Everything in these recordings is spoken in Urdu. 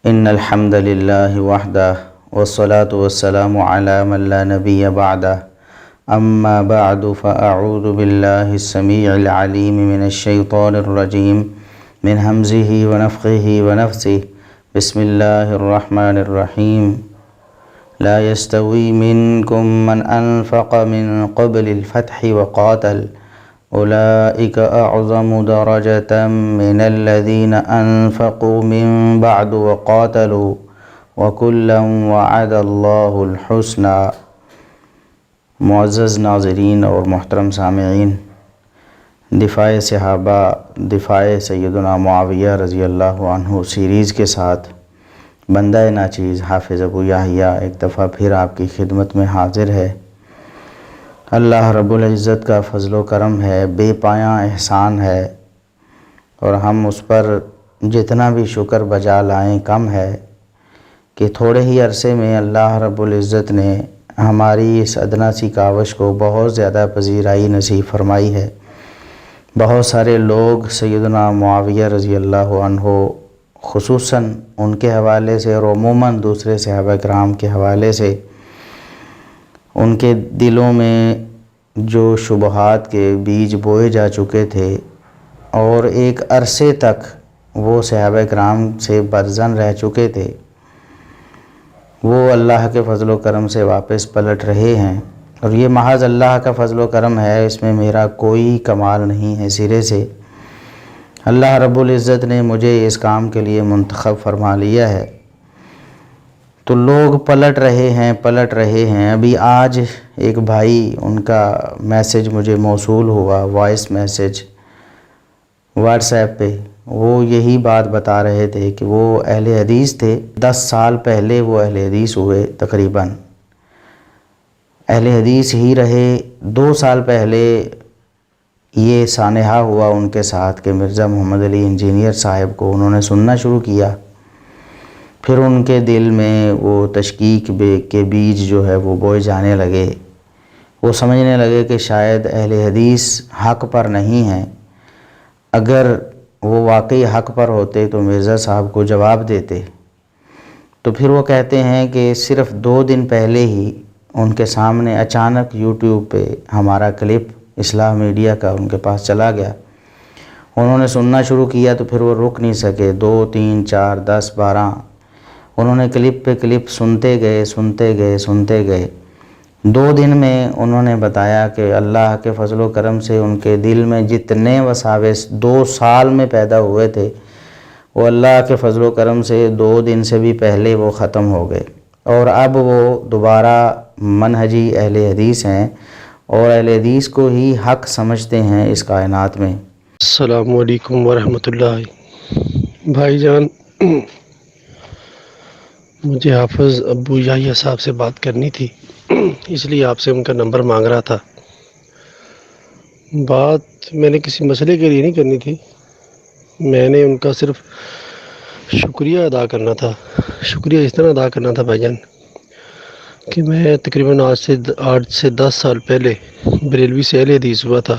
إن الحمد لله وحده والصلاة والسلام على من لا نبي بعده أما بعد فأعوذ بالله السميع العليم من الشيطان الرجيم من همزه ونفخه ونفثه بسم الله الرحمن الرحيم لا يستوي منكم من أنفق من قبل الفتح وقاتل أولئك أعظم درجة من الذين أنفقوا من بعد وقاتلوا وكلا وعد الله الحسنى۔ معزز ناظرین اور محترم سامعین، دفاع صحابہ، دفاع سیدنا معاویہ رضی اللہ عنہ سیریز کے ساتھ بندہ ناچیز حافظ ابو یحییٰ ایک دفعہ پھر آپ کی خدمت میں حاضر ہے۔ اللہ رب العزت کا فضل و کرم ہے، بے پایاں احسان ہے، اور ہم اس پر جتنا بھی شکر بجا لائیں کم ہے کہ تھوڑے ہی عرصے میں اللہ رب العزت نے ہماری اس ادنا سی کاوش کو بہت زیادہ پذیرائی نصیب فرمائی ہے۔ بہت سارے لوگ سیدنا معاویہ رضی اللہ عنہ خصوصاً ان کے حوالے سے اور عموماً دوسرے صحابہ کرام کے حوالے سے ان کے دلوں میں جو شبہات کے بیج بوئے جا چکے تھے اور ایک عرصے تک وہ صحابہ کرام سے برزن رہ چکے تھے، وہ اللہ کے فضل و کرم سے واپس پلٹ رہے ہیں، اور یہ محض اللہ کا فضل و کرم ہے، اس میں میرا کوئی کمال نہیں ہے سرے سے۔ اللہ رب العزت نے مجھے اس کام کے لیے منتخب فرما لیا ہے، تو لوگ پلٹ رہے ہیں۔ ابھی آج ایک بھائی، ان کا میسج مجھے موصول ہوا، وائس میسج واٹس ایپ پہ، وہ یہی بات بتا رہے تھے کہ وہ اہل حدیث تھے، 10 سال پہلے وہ اہل حدیث ہوئے، تقریباً اہل حدیث ہی رہے۔ 2 سال پہلے یہ سانحہ ہوا ان کے ساتھ کہ مرزا محمد علی انجینئر صاحب کو انہوں نے سننا شروع کیا، پھر ان کے دل میں وہ تشکیک کے بیج جو ہے وہ بوئے جانے لگے، وہ سمجھنے لگے کہ شاید اہل حدیث حق پر نہیں ہیں، اگر وہ واقعی حق پر ہوتے تو مرزا صاحب کو جواب دیتے۔ تو پھر وہ کہتے ہیں کہ صرف 2 دن پہلے ہی ان کے سامنے اچانک یوٹیوب پہ ہمارا کلپ اصلاح میڈیا کا ان کے پاس چلا گیا، انہوں نے سننا شروع کیا، تو پھر وہ رک نہیں سکے، 2 3 4 10 12 انہوں نے کلپ پہ کلپ سنتے گئے۔ 2 دن میں انہوں نے بتایا کہ اللہ کے فضل و کرم سے ان کے دل میں جتنے وساوس 2 سال میں پیدا ہوئے تھے، وہ اللہ کے فضل و کرم سے 2 دن سے بھی پہلے وہ ختم ہو گئے، اور اب وہ دوبارہ منہجی اہل حدیث ہیں اور اہل حدیث کو ہی حق سمجھتے ہیں اس کائنات میں۔ السلام علیکم ورحمۃ اللہ۔ بھائی جان، مجھے حافظ ابو یحییٰ صاحب سے بات کرنی تھی، اس لیے آپ سے ان کا نمبر مانگ رہا تھا۔ بات میں نے کسی مسئلے کے لیے نہیں کرنی تھی، میں نے ان کا صرف شکریہ ادا کرنا تھا۔ شکریہ اس طرح ادا کرنا تھا بھائی جان کہ میں تقریباً آج سے 10 سال پہلے بریلوی سے اہل حدیث ہوا تھا،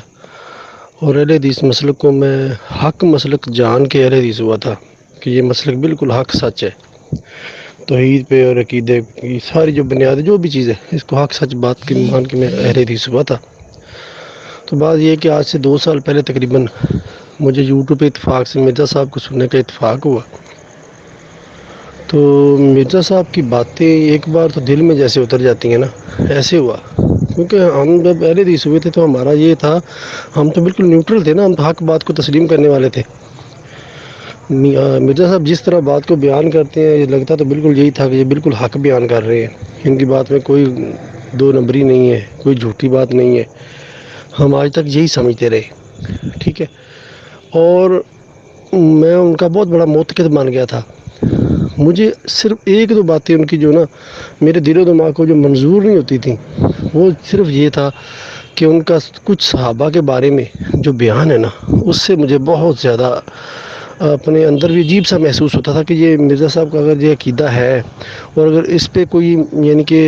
اور اہل حدیث مسلک کو میں حق مسلک جان کے اہل حدیث ہوا تھا کہ یہ مسلک بالکل حق سچ ہے، توحید پہ اور عقیدے کی ساری جو بنیاد جو بھی چیز ہے، اس کو حق سچ بات کی مان کے میں اہل حدیث ہوا تھا۔ تو بات یہ ہے کہ آج سے 2 سال پہلے تقریباً مجھے یوٹیوب پہ اتفاق سے مرزا صاحب کو سننے کا اتفاق ہوا، تو مرزا صاحب کی باتیں ایک بار تو دل میں جیسے اتر جاتی ہیں نا، ایسے ہوا۔ کیونکہ ہم جب اہل حدیث ہوئے تھے تو ہمارا یہ تھا، ہم تو بالکل نیوٹرل تھے نا، ہم تو حق بات کو تسلیم کرنے والے تھے۔ مرزا صاحب جس طرح بات کو بیان کرتے ہیں، یہ لگتا تو بالکل یہی تھا کہ یہ بالکل حق بیان کر رہے ہیں، ان کی بات میں کوئی 2 نمبری نہیں ہے، کوئی جھوٹی بات نہیں ہے۔ ہم آج تک یہی سمجھتے رہے، ٹھیک ہے۔ اور میں ان کا بہت بڑا معتقد مان گیا تھا۔ مجھے صرف 1-2 باتیں ان کی جو نا میرے دل و دماغ کو جو منظور نہیں ہوتی تھیں، وہ صرف یہ تھا کہ ان کا کچھ صحابہ کے بارے میں جو بیان ہے نا، اس سے مجھے بہت زیادہ اپنے اندر بھی عجیب سا محسوس ہوتا تھا کہ یہ مرزا صاحب کا اگر یہ عقیدہ ہے، اور اگر اس پہ کوئی یعنی کہ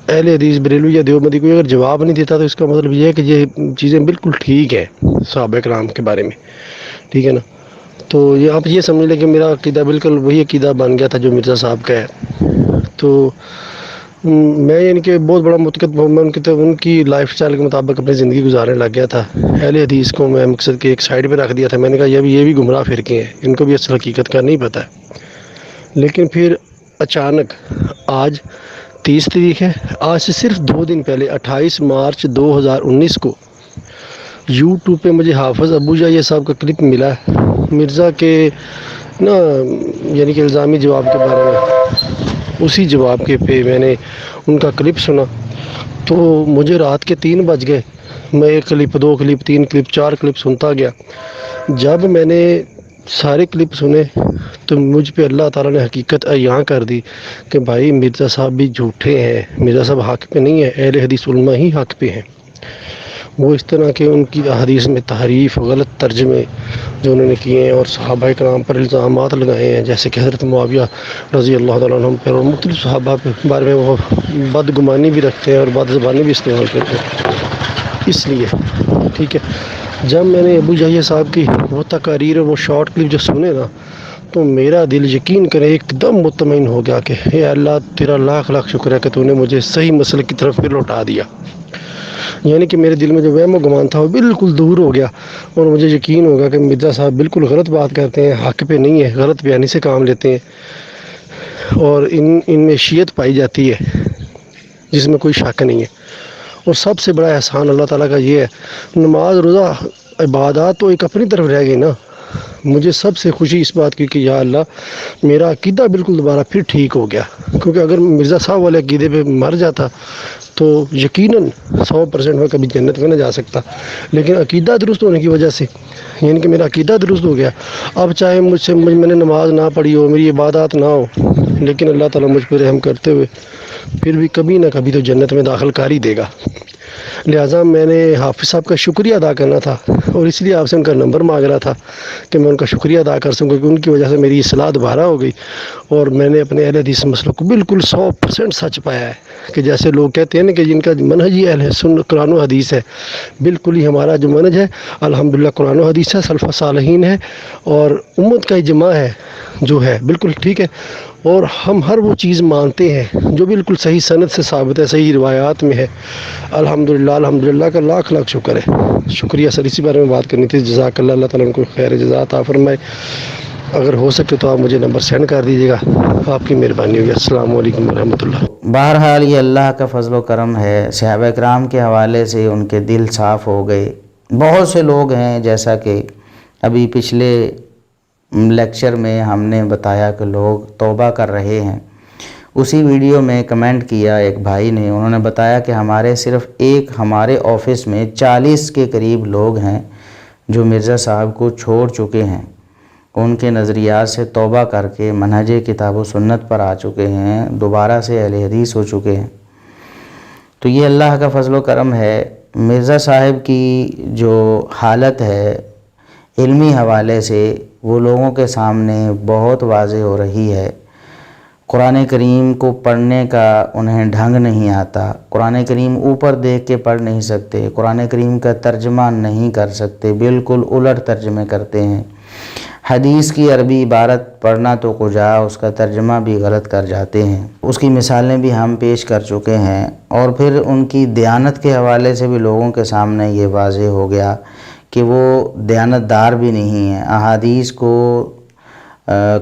اہل حدیث بریلوی یا دیوبندی کوئی اگر جواب نہیں دیتا، تو اس کا مطلب یہ ہے کہ یہ چیزیں بالکل ٹھیک ہے صحابہ کرام کے بارے میں، ٹھیک ہے نا۔ تو یہ آپ یہ سمجھ لیں کہ میرا عقیدہ بالکل وہی عقیدہ بن گیا تھا جو مرزا صاحب کا ہے۔ تو میں ان کے بہت بڑا متقد، میں ان کی لائف سٹائل کے مطابق اپنی زندگی گزارنے لگ گیا تھا۔ اہل حدیث کو میں مقصد کے ایک سائڈ پہ رکھ دیا تھا، میں نے کہا یہ بھی گمراہ فرقے ہیں، ان کو بھی اصل حقیقت کا نہیں پتہ ہے۔ لیکن پھر اچانک آج 30 تاریخ ہے، آج سے صرف 2 دن پہلے 28 مارچ 2019 کو یوٹیوب پہ مجھے حافظ ابو جایہ صاحب کا کلپ ملا ہے، مرزا کے نا یعنی کہ الزامی جواب کے بارے میں۔ اسی جواب کے پہ میں نے ان کا کلپ سنا تو مجھے رات کے 3 بج گئے۔ میں 1 کلپ، 2 کلپ، 3 کلپ، 4 کلپ سنتا گیا۔ جب میں نے سارے کلپ سنے تو مجھ پہ اللہ تعالیٰ نے حقیقت عیاں کر دی کہ بھائی مرزا صاحب بھی جھوٹے ہیں، مرزا صاحب حق پہ نہیں ہے، اہل حدیث علماء ہی حق پہ ہیں۔ وہ اس طرح کے ان کی حدیث میں تحریف، غلط ترجمے جو انہوں نے کیے ہیں اور صحابہ کرام پر الزامات لگائے ہیں، جیسے کہ حضرت معاویہ رضی اللہ تعالیٰ عنہ پر اور مختلف صحابہ کے بارے میں وہ بدگمانی بھی رکھتے ہیں اور بد زبانی بھی استعمال کرتے ہیں۔ اس لیے ٹھیک ہے، جب میں نے ابو جایہ صاحب کی وہ تقاریر اور وہ شارٹ کلپ جو سنے نا تو میرا دل یقین کرے ایک دم مطمئن ہو گیا کہ اے اللہ تیرا لاکھ لاکھ شکر ہے کہ تو نے مجھے صحیح مسئلے کی طرف پھر لوٹا دیا۔ یعنی کہ میرے دل میں جو وہم و گمان تھا وہ بالکل دور ہو گیا اور مجھے یقین ہوگا کہ مرزا صاحب بالکل غلط بات کرتے ہیں، حق پہ نہیں ہے، غلط بیانی سے کام لیتے ہیں اور ان میں شیعت پائی جاتی ہے جس میں کوئی شک نہیں ہے۔ اور سب سے بڑا احسان اللہ تعالیٰ کا یہ ہے، نماز روزہ عبادات تو ایک اپنی طرف رہ گئی نا، مجھے سب سے خوشی اس بات کی کہ یا اللہ میرا عقیدہ بالکل دوبارہ پھر ٹھیک ہو گیا، کیونکہ اگر مرزا صاحب والے عقیدے پہ مر جاتا تو یقیناً 100% میں کبھی جنت میں نہ جا سکتا، لیکن عقیدہ درست ہونے کی وجہ سے یعنی کہ میرا عقیدہ درست ہو گیا۔ اب چاہے میں نے نماز نہ پڑھی ہو، میری عبادات نہ ہو، لیکن اللہ تعالیٰ مجھ پہ رحم کرتے ہوئے پھر بھی کبھی نہ کبھی تو جنت میں داخل کر ہی دے گا۔ لہٰذا میں نے حافظ صاحب کا شکریہ ادا کرنا تھا اور اس لیے آپ سے ان کا نمبر مانگ رہا تھا کہ میں ان کا شکریہ ادا کر سکوں، کیونکہ ان کی وجہ سے میری اصلاح دوبارہ ہو گئی اور میں نے اپنے اہل حدیث مسئلہ کو بالکل 100% سچ پایا ہے کہ جیسے لوگ کہتے ہیں نا کہ جن کا منہج ہی اہل سنت قرآن و حدیث ہے، بالکل ہی ہمارا جو منہج ہے الحمدللہ قرآن و حدیث ہے، سلف صالحین ہے اور امت کا اجماع ہے جو ہے بالکل ٹھیک ہے، اور ہم ہر وہ چیز مانتے ہیں جو بالکل صحیح سند سے ثابت ہے، صحیح روایات میں ہے۔ الحمدللہ کا لاکھ لاکھ شکر ہے۔ شکریہ سر، اسی بارے میں بات کرنی تھی۔ جزاک اللہ، اللہ تعالیٰ ان کو خیر جزا عطا فرمائے۔ اگر ہو سکے تو آپ مجھے نمبر سینڈ کر دیجیے گا، آپ کی مہربانی ہوگی۔ السلام علیکم ورحمۃ اللہ۔ بہرحال یہ اللہ کا فضل و کرم ہے، صحابہ کرام کے حوالے سے ان کے دل صاف ہو گئے۔ بہت سے لوگ ہیں، جیسا کہ ابھی پچھلے لیکچر میں ہم نے بتایا کہ لوگ توبہ کر رہے ہیں۔ اسی ویڈیو میں کمنٹ کیا ایک بھائی نے، انہوں نے بتایا کہ ہمارے آفس میں 40 کے قریب لوگ ہیں جو مرزا صاحب کو چھوڑ چکے ہیں، ان کے نظریات سے توبہ کر کے منہج کتاب و سنت پر آ چکے ہیں، دوبارہ سے اہل حدیث ہو چکے ہیں۔ تو یہ اللہ کا فضل و کرم ہے۔ مرزا صاحب کی جو حالت ہے علمی حوالے سے وہ لوگوں کے سامنے بہت واضح ہو رہی ہے۔ قرآن کریم کو پڑھنے کا انہیں ڈھنگ نہیں آتا، قرآن کریم اوپر دیکھ کے پڑھ نہیں سکتے، قرآن کریم کا ترجمہ نہیں کر سکتے، بالکل الٹ ترجمے کرتے ہیں۔ حدیث کی عربی عبارت پڑھنا تو کجا، اس کا ترجمہ بھی غلط کر جاتے ہیں۔ اس کی مثالیں بھی ہم پیش کر چکے ہیں، اور پھر ان کی دیانت کے حوالے سے بھی لوگوں کے سامنے یہ واضح ہو گیا کہ وہ دیانت دار بھی نہیں ہیں۔ احادیث کو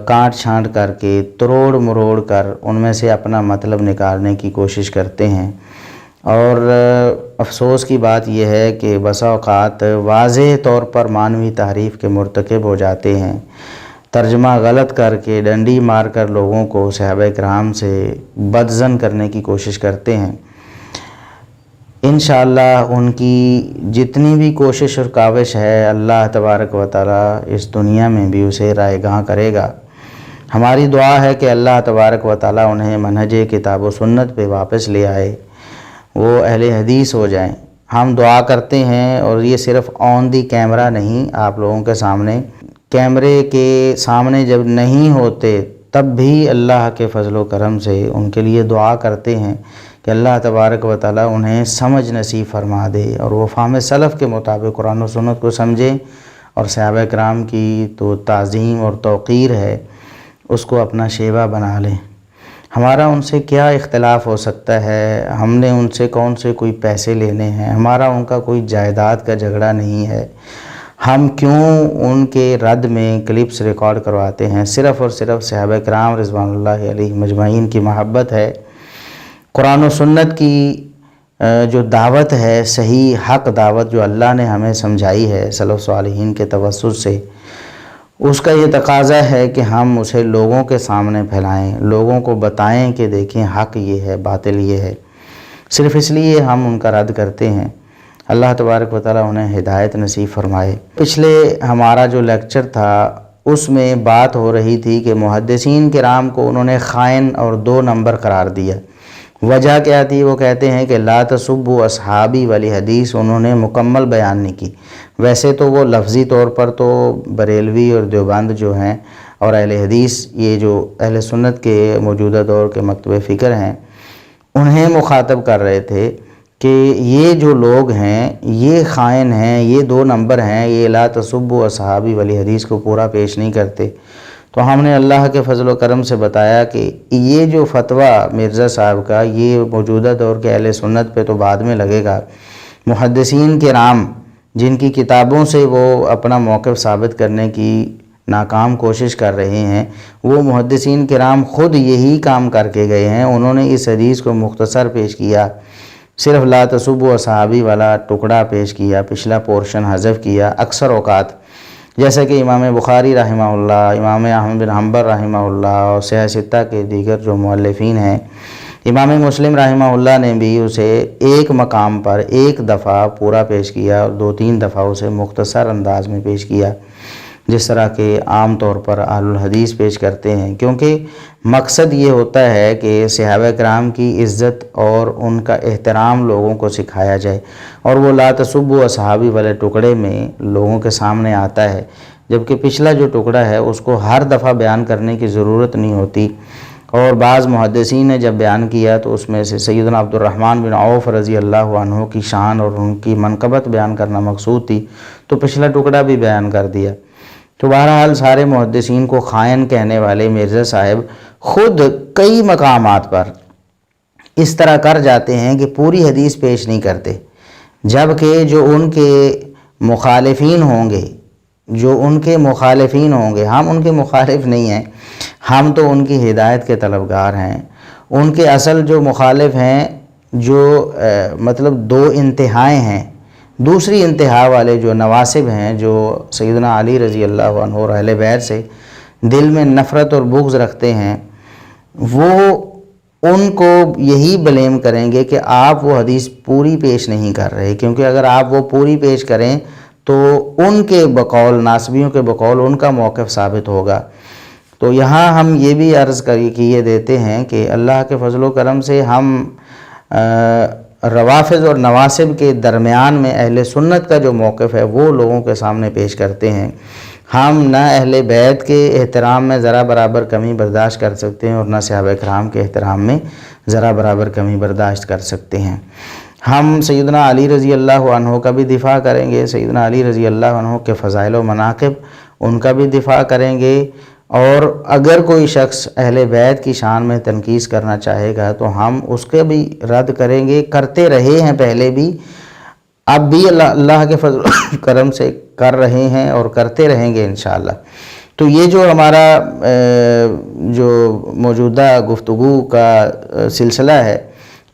کاٹ چھانٹ کر کے تروڑ مروڑ کر ان میں سے اپنا مطلب نکالنے کی کوشش کرتے ہیں، اور افسوس کی بات یہ ہے کہ بسا اوقات واضح طور پر معنوی تحریف کے مرتکب ہو جاتے ہیں، ترجمہ غلط کر کے ڈنڈی مار کر لوگوں کو صحابہ کرام سے بدظن کرنے کی کوشش کرتے ہیں۔ انشاءاللہ ان کی جتنی بھی کوشش اور کاوش ہے، اللہ تبارک و تعالی اس دنیا میں بھی اسے رائے گاں کرے گا۔ ہماری دعا ہے کہ اللہ تبارک و تعالی انہیں منہج کتاب و سنت پہ واپس لے آئے، وہ اہل حدیث ہو جائیں۔ ہم دعا کرتے ہیں، اور یہ صرف آن دی کیمرہ نہیں، آپ لوگوں کے سامنے، کیمرے کے سامنے جب نہیں ہوتے تب بھی اللہ کے فضل و کرم سے ان کے لیے دعا کرتے ہیں کہ اللہ تبارک و تعالی انہیں سمجھ نصیب فرما دے اور وہ فہم سلف کے مطابق قرآن و سنت کو سمجھیں اور صحابہ کرام کی تو تعظیم اور توقیر ہے، اس کو اپنا شیوا بنا لیں۔ ہمارا ان سے کیا اختلاف ہو سکتا ہے؟ ہم نے ان سے کون سے کوئی پیسے لینے ہیں؟ ہمارا ان کا کوئی جائیداد کا جھگڑا نہیں ہے۔ ہم کیوں ان کے رد میں کلپس ریکارڈ کرواتے ہیں؟ صرف اور صرف صحابہ کرام رضوان اللہ علیہ مجمعین کی محبت ہے۔ قرآن و سنت کی جو دعوت ہے، صحیح حق دعوت جو اللہ نے ہمیں سمجھائی ہے سلف صالحین کے توسط سے، اس کا یہ تقاضا ہے کہ ہم اسے لوگوں کے سامنے پھیلائیں، لوگوں کو بتائیں کہ دیکھیں حق یہ ہے، باطل یہ ہے۔ صرف اس لیے ہم ان کا رد کرتے ہیں۔ اللہ تبارک و تعالیٰ انہیں ہدایت نصیب فرمائے۔ پچھلے ہمارا جو لیکچر تھا اس میں بات ہو رہی تھی کہ محدثین کرام کو انہوں نے خائن اور 2 نمبر قرار دیا۔ وجہ کیا تھی؟ وہ کہتے ہیں کہ لا تسبوا اصحابی والی حدیث انہوں نے مکمل بیان نہیں کی۔ ویسے تو وہ لفظی طور پر تو بریلوی اور دیوبند جو ہیں اور اہل حدیث، یہ جو اہل سنت کے موجودہ دور کے مکتب فکر ہیں، انہیں مخاطب کر رہے تھے کہ یہ جو لوگ ہیں یہ خائن ہیں، یہ 2 نمبر ہیں، یہ لا تسبوا اصحابی والی حدیث کو پورا پیش نہیں کرتے۔ تو ہم نے اللہ کے فضل و کرم سے بتایا کہ یہ جو فتویٰ مرزا صاحب کا، یہ موجودہ دور کے اہل سنت پہ تو بعد میں لگے گا۔ محدثین کرام جن کی کتابوں سے وہ اپنا موقف ثابت کرنے کی ناکام کوشش کر رہے ہیں، وہ محدثین کرام خود یہی کام کر کے گئے ہیں۔ انہوں نے اس حدیث کو مختصر پیش کیا، صرف لا تسبوا اصحابی والا ٹکڑا پیش کیا، پچھلا پورشن حذف کیا اکثر اوقات، جیسا کہ امام بخاری رحمہ اللہ، امام احمد بن حنبل رحمہ اللہ اور صحیح ستہ کے دیگر جو مؤلفین ہیں، امام مسلم رحمہ اللہ نے بھی اسے ایک مقام پر ایک دفعہ پورا پیش کیا اور 2-3 دفعہ اسے مختصر انداز میں پیش کیا، جس طرح کہ عام طور پر اہل الحدیث پیش کرتے ہیں، کیونکہ مقصد یہ ہوتا ہے کہ صحابہ کرام کی عزت اور ان کا احترام لوگوں کو سکھایا جائے، اور وہ لا تسبوا اصحابی والے ٹکڑے میں لوگوں کے سامنے آتا ہے، جبکہ پچھلا جو ٹکڑا ہے اس کو ہر دفعہ بیان کرنے کی ضرورت نہیں ہوتی۔ اور بعض محدثین نے جب بیان کیا تو اس میں سے سیدنا عبد الرحمن بن عوف رضی اللہ عنہ کی شان اور ان کی منقبت بیان کرنا مقصود تھی، تو پچھلا ٹکڑا بھی بیان کر دیا۔ تو بہرحال سارے محدثین کو خائن کہنے والے مرزا صاحب خود کئی مقامات پر اس طرح کر جاتے ہیں کہ پوری حدیث پیش نہیں کرتے، جبکہ جو ان کے مخالفین ہوں گے، ہم ان کے مخالف نہیں ہیں، ہم تو ان کی ہدایت کے طلبگار ہیں۔ ان کے اصل جو مخالف ہیں، جو مطلب 2 انتہائیں ہیں، دوسری انتہا والے جو نواسب ہیں، جو سیدنا علی رضی اللہ عنہ اور اہل بیت سے دل میں نفرت اور بغض رکھتے ہیں، وہ ان کو یہی بلیم کریں گے کہ آپ وہ حدیث پوری پیش نہیں کر رہے، کیونکہ اگر آپ وہ پوری پیش کریں تو ان کے بقول، ناسبیوں کے بقول، ان کا موقف ثابت ہوگا۔ تو یہاں ہم یہ بھی عرض کیے دیتے ہیں کہ اللہ کے فضل و کرم سے ہم روافض اور نواسب کے درمیان میں اہل سنت کا جو موقف ہے وہ لوگوں کے سامنے پیش کرتے ہیں۔ ہم نہ اہل بیت کے احترام میں ذرا برابر کمی برداشت کر سکتے ہیں اور نہ صحابہ کرام کے احترام میں ذرا برابر کمی برداشت کر سکتے ہیں۔ ہم سیدنا علی رضی اللہ عنہ کا بھی دفاع کریں گے، سیدنا علی رضی اللہ عنہ کے فضائل و مناقب ان کا بھی دفاع کریں گے، اور اگر کوئی شخص اہل بیت کی شان میں تنقیص کرنا چاہے گا تو ہم اس کے بھی رد کریں گے، کرتے رہے ہیں پہلے بھی، اب بھی اللہ کے فضل و کرم سے کر رہے ہیں اور کرتے رہیں گے انشاءاللہ۔ تو یہ جو ہمارا جو موجودہ گفتگو کا سلسلہ ہے،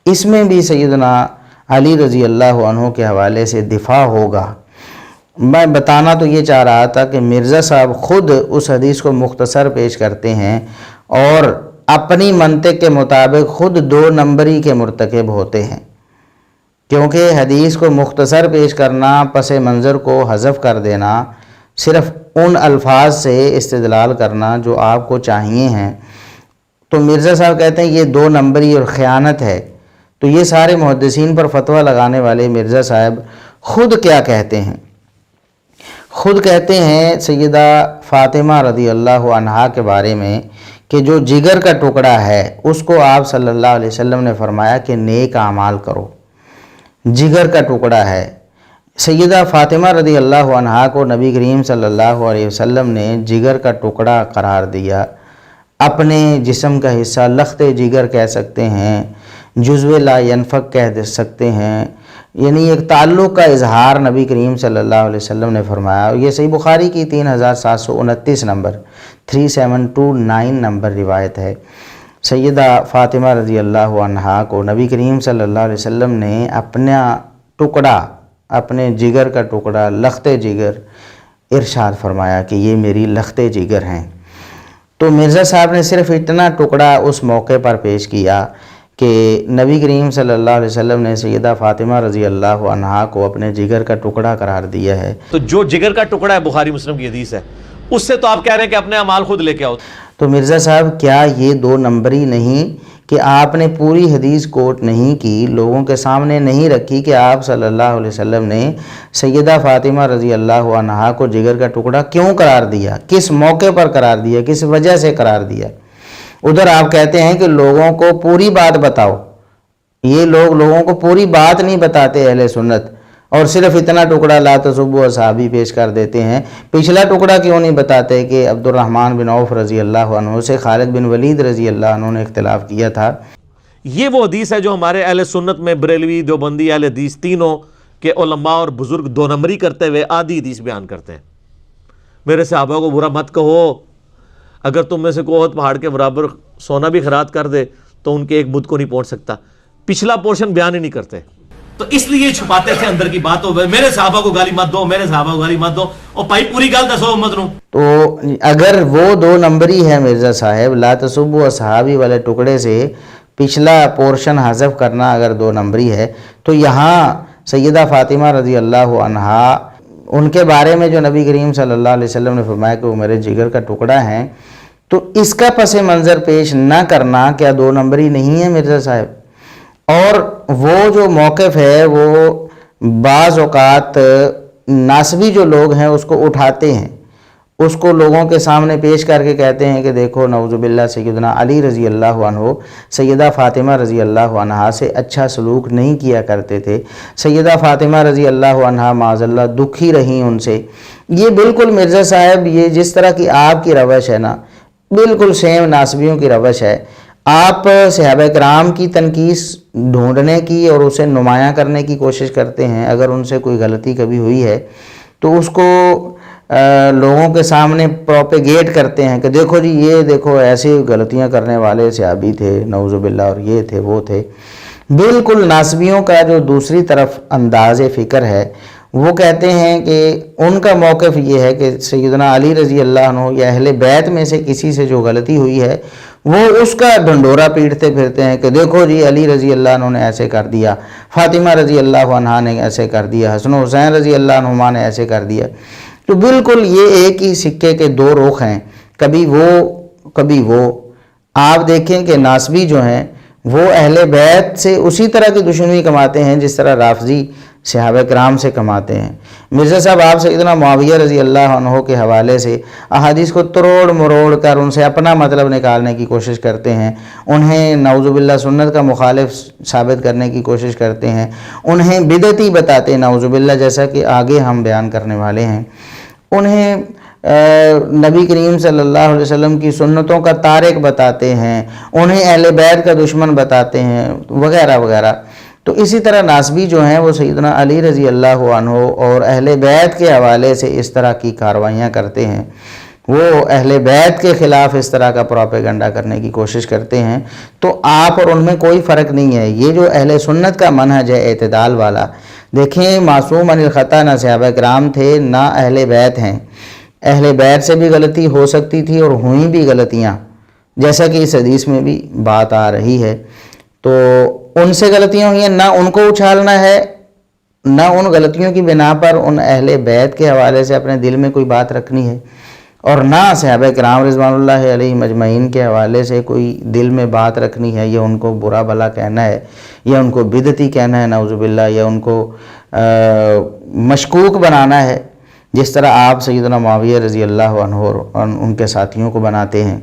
اس میں بھی سیدنا علی رضی اللہ عنہ کے حوالے سے دفاع ہوگا۔ میں بتانا تو یہ چاہ رہا تھا کہ مرزا صاحب خود اس حدیث کو مختصر پیش کرتے ہیں اور اپنی منطق کے مطابق خود 2 نمبری کے مرتکب ہوتے ہیں، کیونکہ حدیث کو مختصر پیش کرنا، پس منظر کو حذف کر دینا، صرف ان الفاظ سے استدلال کرنا جو آپ کو چاہیے ہیں، تو مرزا صاحب کہتے ہیں یہ 2 نمبری اور خیانت ہے۔ تو یہ سارے محدثین پر فتویٰ لگانے والے مرزا صاحب خود کیا کہتے ہیں؟ خود کہتے ہیں سیدہ فاطمہ رضی اللہ عنہا کے بارے میں کہ جو جگر کا ٹکڑا ہے اس کو آپ صلی اللہ علیہ وسلم نے فرمایا کہ نیک اعمال کرو۔ جگر کا ٹکڑا ہے، سیدہ فاطمہ رضی اللہ عنہا کو نبی کریم صلی اللہ علیہ وسلم نے جگر کا ٹکڑا قرار دیا، اپنے جسم کا حصہ لخت جگر کہہ سکتے ہیں، جزو لا ینفک کہہ سکتے ہیں، یعنی ایک تعلق کا اظہار نبی کریم صلی اللہ علیہ وسلم نے فرمایا۔ یہ صحیح بخاری کی 3729 نمبر 3729 نمبر روایت ہے۔ سیدہ فاطمہ رضی اللہ عنہا کو نبی کریم صلی اللہ علیہ وسلم نے اپنا ٹکڑا، اپنے جگر کا ٹکڑا لخت جگر ارشاد فرمایا کہ یہ میری لخت جگر ہیں۔ تو مرزا صاحب نے صرف اتنا ٹکڑا اس موقع پر پیش کیا کہ نبی کریم صلی اللہ علیہ وسلم نے سیدہ فاطمہ رضی اللہ عنہا کو اپنے جگر کا ٹکڑا قرار دیا ہے۔ تو جو جگر کا ٹکڑا ہے بخاری مسلم کی حدیث ہے، اس سے تو آپ کہہ رہے ہیں کہ اپنے اعمال خود لے کے آؤ۔ تو مرزا صاحب کیا یہ 2 نمبری نہیں کہ آپ نے پوری حدیث کوٹ نہیں کی، لوگوں کے سامنے نہیں رکھی کہ آپ صلی اللہ علیہ وسلم نے سیدہ فاطمہ رضی اللہ عنہا کو جگر کا ٹکڑا کیوں قرار دیا، کس موقع پر قرار دیا، کس وجہ سے قرار دیا؟ ادھر آپ کہتے ہیں کہ لوگوں کو پوری بات بتاؤ، یہ لوگ لوگوں کو پوری بات نہیں بتاتے اہل سنت، اور صرف اتنا ٹکڑا لا تسبوا اصحابی پیش کر دیتے ہیں۔ پچھلا ٹکڑا کیوں نہیں بتاتے کہ عبد الرحمن بن عوف رضی اللہ عنہ سے خالد بن ولید رضی اللہ عنہ نے اختلاف کیا تھا؟ یہ وہ حدیث ہے جو ہمارے اہل سنت میں بریلوی، دیوبندی، اہل حدیث تینوں کے علماء اور بزرگ 2 نمبری کرتے ہوئے آدھی حدیث بیان کرتے ہیں۔ میرے صحابہ کو برا مت کہو، اگر تم میں سے کوئی احد پہاڑ کے برابر سونا بھی خیرات کر دے تو ان کے ایک بدھ کو نہیں پہنچ سکتا۔ پچھلا پورشن بیان ہی نہیں کرتے، تو اس لیے چھپاتے تھے اندر کی بات ہو، میرے صحابہ کو گالی مت دو، میرے صحابہ کو گالی مت دو، اور بھائی پوری گل دسو امت نو۔ تو اگر وہ 2 نمبری ہے مرزا صاحب، لا تسبوا اصحابی والے ٹکڑے سے پچھلا پورشن حذف کرنا اگر 2 نمبری ہے، تو یہاں سیدہ فاطمہ رضی اللہ عنہا ان کے بارے میں جو نبی کریم صلی اللہ علیہ وسلم نے فرمایا کہ وہ میرے جگر کا ٹکڑا ہیں، تو اس کا پس منظر پیش نہ کرنا کیا 2 نمبری نہیں ہے مرزا صاحب؟ اور وہ جو موقف ہے وہ بعض اوقات ناسبی جو لوگ ہیں اس کو اٹھاتے ہیں، اس کو لوگوں کے سامنے پیش کر کے کہتے ہیں کہ دیکھو نعوذ باللہ سیدنا علی رضی اللہ عنہ سیدہ فاطمہ رضی اللہ عنہا سے اچھا سلوک نہیں کیا کرتے تھے، سیدہ فاطمہ رضی اللہ عنہا معاذ اللہ دکھی رہیں ان سے۔ یہ بالکل مرزا صاحب یہ جس طرح کی آپ کی روش ہے نا، بالکل سیم ناسبیوں کی روش ہے۔ آپ صحابہ کرام کی تنقیص ڈھونڈنے کی اور اسے نمایاں کرنے کی کوشش کرتے ہیں، اگر ان سے کوئی غلطی کبھی ہوئی ہے تو اس کو لوگوں کے سامنے پروپیگیٹ کرتے ہیں کہ دیکھو جی یہ دیکھو ایسی غلطیاں کرنے والے صحابی تھے نعوذ باللہ، اور یہ تھے وہ تھے۔ بالکل ناسبیوں کا جو دوسری طرف انداز فکر ہے، وہ کہتے ہیں کہ ان کا موقف یہ ہے کہ سیدنا علی رضی اللہ عنہ یا اہل بیت میں سے کسی سے جو غلطی ہوئی ہے وہ اس کا ڈھنڈورا پیٹتے پھرتے ہیں کہ دیکھو جی علی رضی اللہ عنہ نے ایسے کر دیا، فاطمہ رضی اللہ عنہا نے ایسے کر دیا، حسن و حسین رضی اللہ عنہما نے ایسے کر دیا۔ تو بالکل یہ ایک ہی سکے کے 2 رخ ہیں، کبھی وہ کبھی وہ۔ آپ دیکھیں کہ ناسبی جو ہیں وہ اہل بیت سے اسی طرح کی دشمنی کماتے ہیں جس طرح رافضی صحابہ کرام سے کماتے ہیں۔ مرزا صاحب آپ سیدنا معاویہ رضی اللہ عنہ کے حوالے سے احادیث کو تروڑ مروڑ کر ان سے اپنا مطلب نکالنے کی کوشش کرتے ہیں، انہیں نعوذ باللہ سنت کا مخالف ثابت کرنے کی کوشش کرتے ہیں، انہیں بدعتی بتاتے ہیں نعوذ باللہ، جیسا کہ آگے ہم بیان کرنے والے ہیں۔ انہیں نبی کریم صلی اللہ علیہ وسلم کی سنتوں کا تارک بتاتے ہیں، انہیں اہل بیت کا دشمن بتاتے ہیں وغیرہ وغیرہ۔ تو اسی طرح ناسبی جو ہیں وہ سیدنا علی رضی اللہ عنہ اور اہل بیت کے حوالے سے اس طرح کی کاروائیاں کرتے ہیں، وہ اہل بیت کے خلاف اس طرح کا پروپیگنڈا کرنے کی کوشش کرتے ہیں۔ تو آپ اور ان میں کوئی فرق نہیں ہے۔ یہ جو اہل سنت کا منہج ہے اعتدال والا، دیکھیں معصوم عن الخطا نہ صحابہ کرام تھے نہ اہل بیت ہیں۔ اہل بیت سے بھی غلطی ہو سکتی تھی اور ہوئیں بھی غلطیاں، جیسا کہ اس حدیث میں بھی بات آ رہی ہے۔ تو ان سے غلطیاں ہوئی ہیں، نہ ان کو اچھالنا ہے، نہ ان غلطیوں کی بنا پر ان اہل بیت کے حوالے سے اپنے دل میں کوئی بات رکھنی ہے، اور نہ صحابہ کرام رضوان اللہ علیہ مجمعین کے حوالے سے کوئی دل میں بات رکھنی ہے، یا ان کو برا بھلا کہنا ہے، یا ان کو بدعتی کہنا ہے نعوذ باللہ، یا ان کو مشکوک بنانا ہے، جس طرح آپ سیدنا معاویہ رضی اللہ عنہ اور ان کے ساتھیوں کو بناتے ہیں۔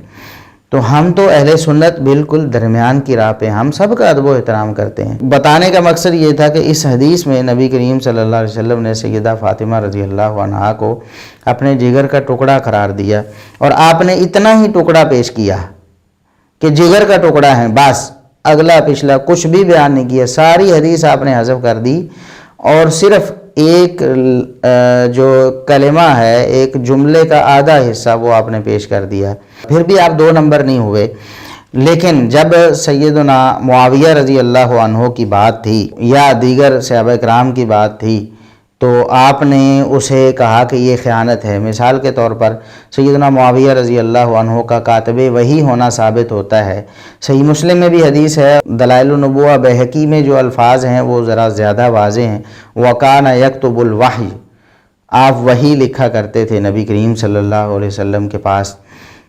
تو ہم تو اہل سنت بالکل درمیان کی راہ پہ، ہم سب کا ادب و احترام کرتے ہیں۔ بتانے کا مقصد یہ تھا کہ اس حدیث میں نبی کریم صلی اللہ علیہ وسلم نے سیدہ فاطمہ رضی اللہ عنہا کو اپنے جگر کا ٹکڑا قرار دیا، اور آپ نے اتنا ہی ٹکڑا پیش کیا کہ جگر کا ٹکڑا ہے، بس اگلا پچھلا کچھ بھی بیان نہیں کیا، ساری حدیث آپ نے حذف کر دی، اور صرف ایک جو کلمہ ہے، ایک جملے کا آدھا حصہ وہ آپ نے پیش کر دیا، پھر بھی آپ 2 نمبر نہیں ہوئے۔ لیکن جب سیدنا معاویہ رضی اللہ عنہ کی بات تھی یا دیگر صحابہ کرام کی بات تھی تو آپ نے اسے کہا کہ یہ خیانت ہے۔ مثال کے طور پر سیدنا معاویہ رضی اللہ عنہ کا کاتب وحی ہونا ثابت ہوتا ہے۔ صحیح مسلم میں بھی حدیث ہے، دلائل النبوہ بہقی میں جو الفاظ ہیں وہ ذرا زیادہ واضح ہیں، وَكَانَ يَكْتُبُ الْوَحْيِ، آپ وحی لکھا کرتے تھے نبی کریم صلی اللہ علیہ وسلم کے پاس۔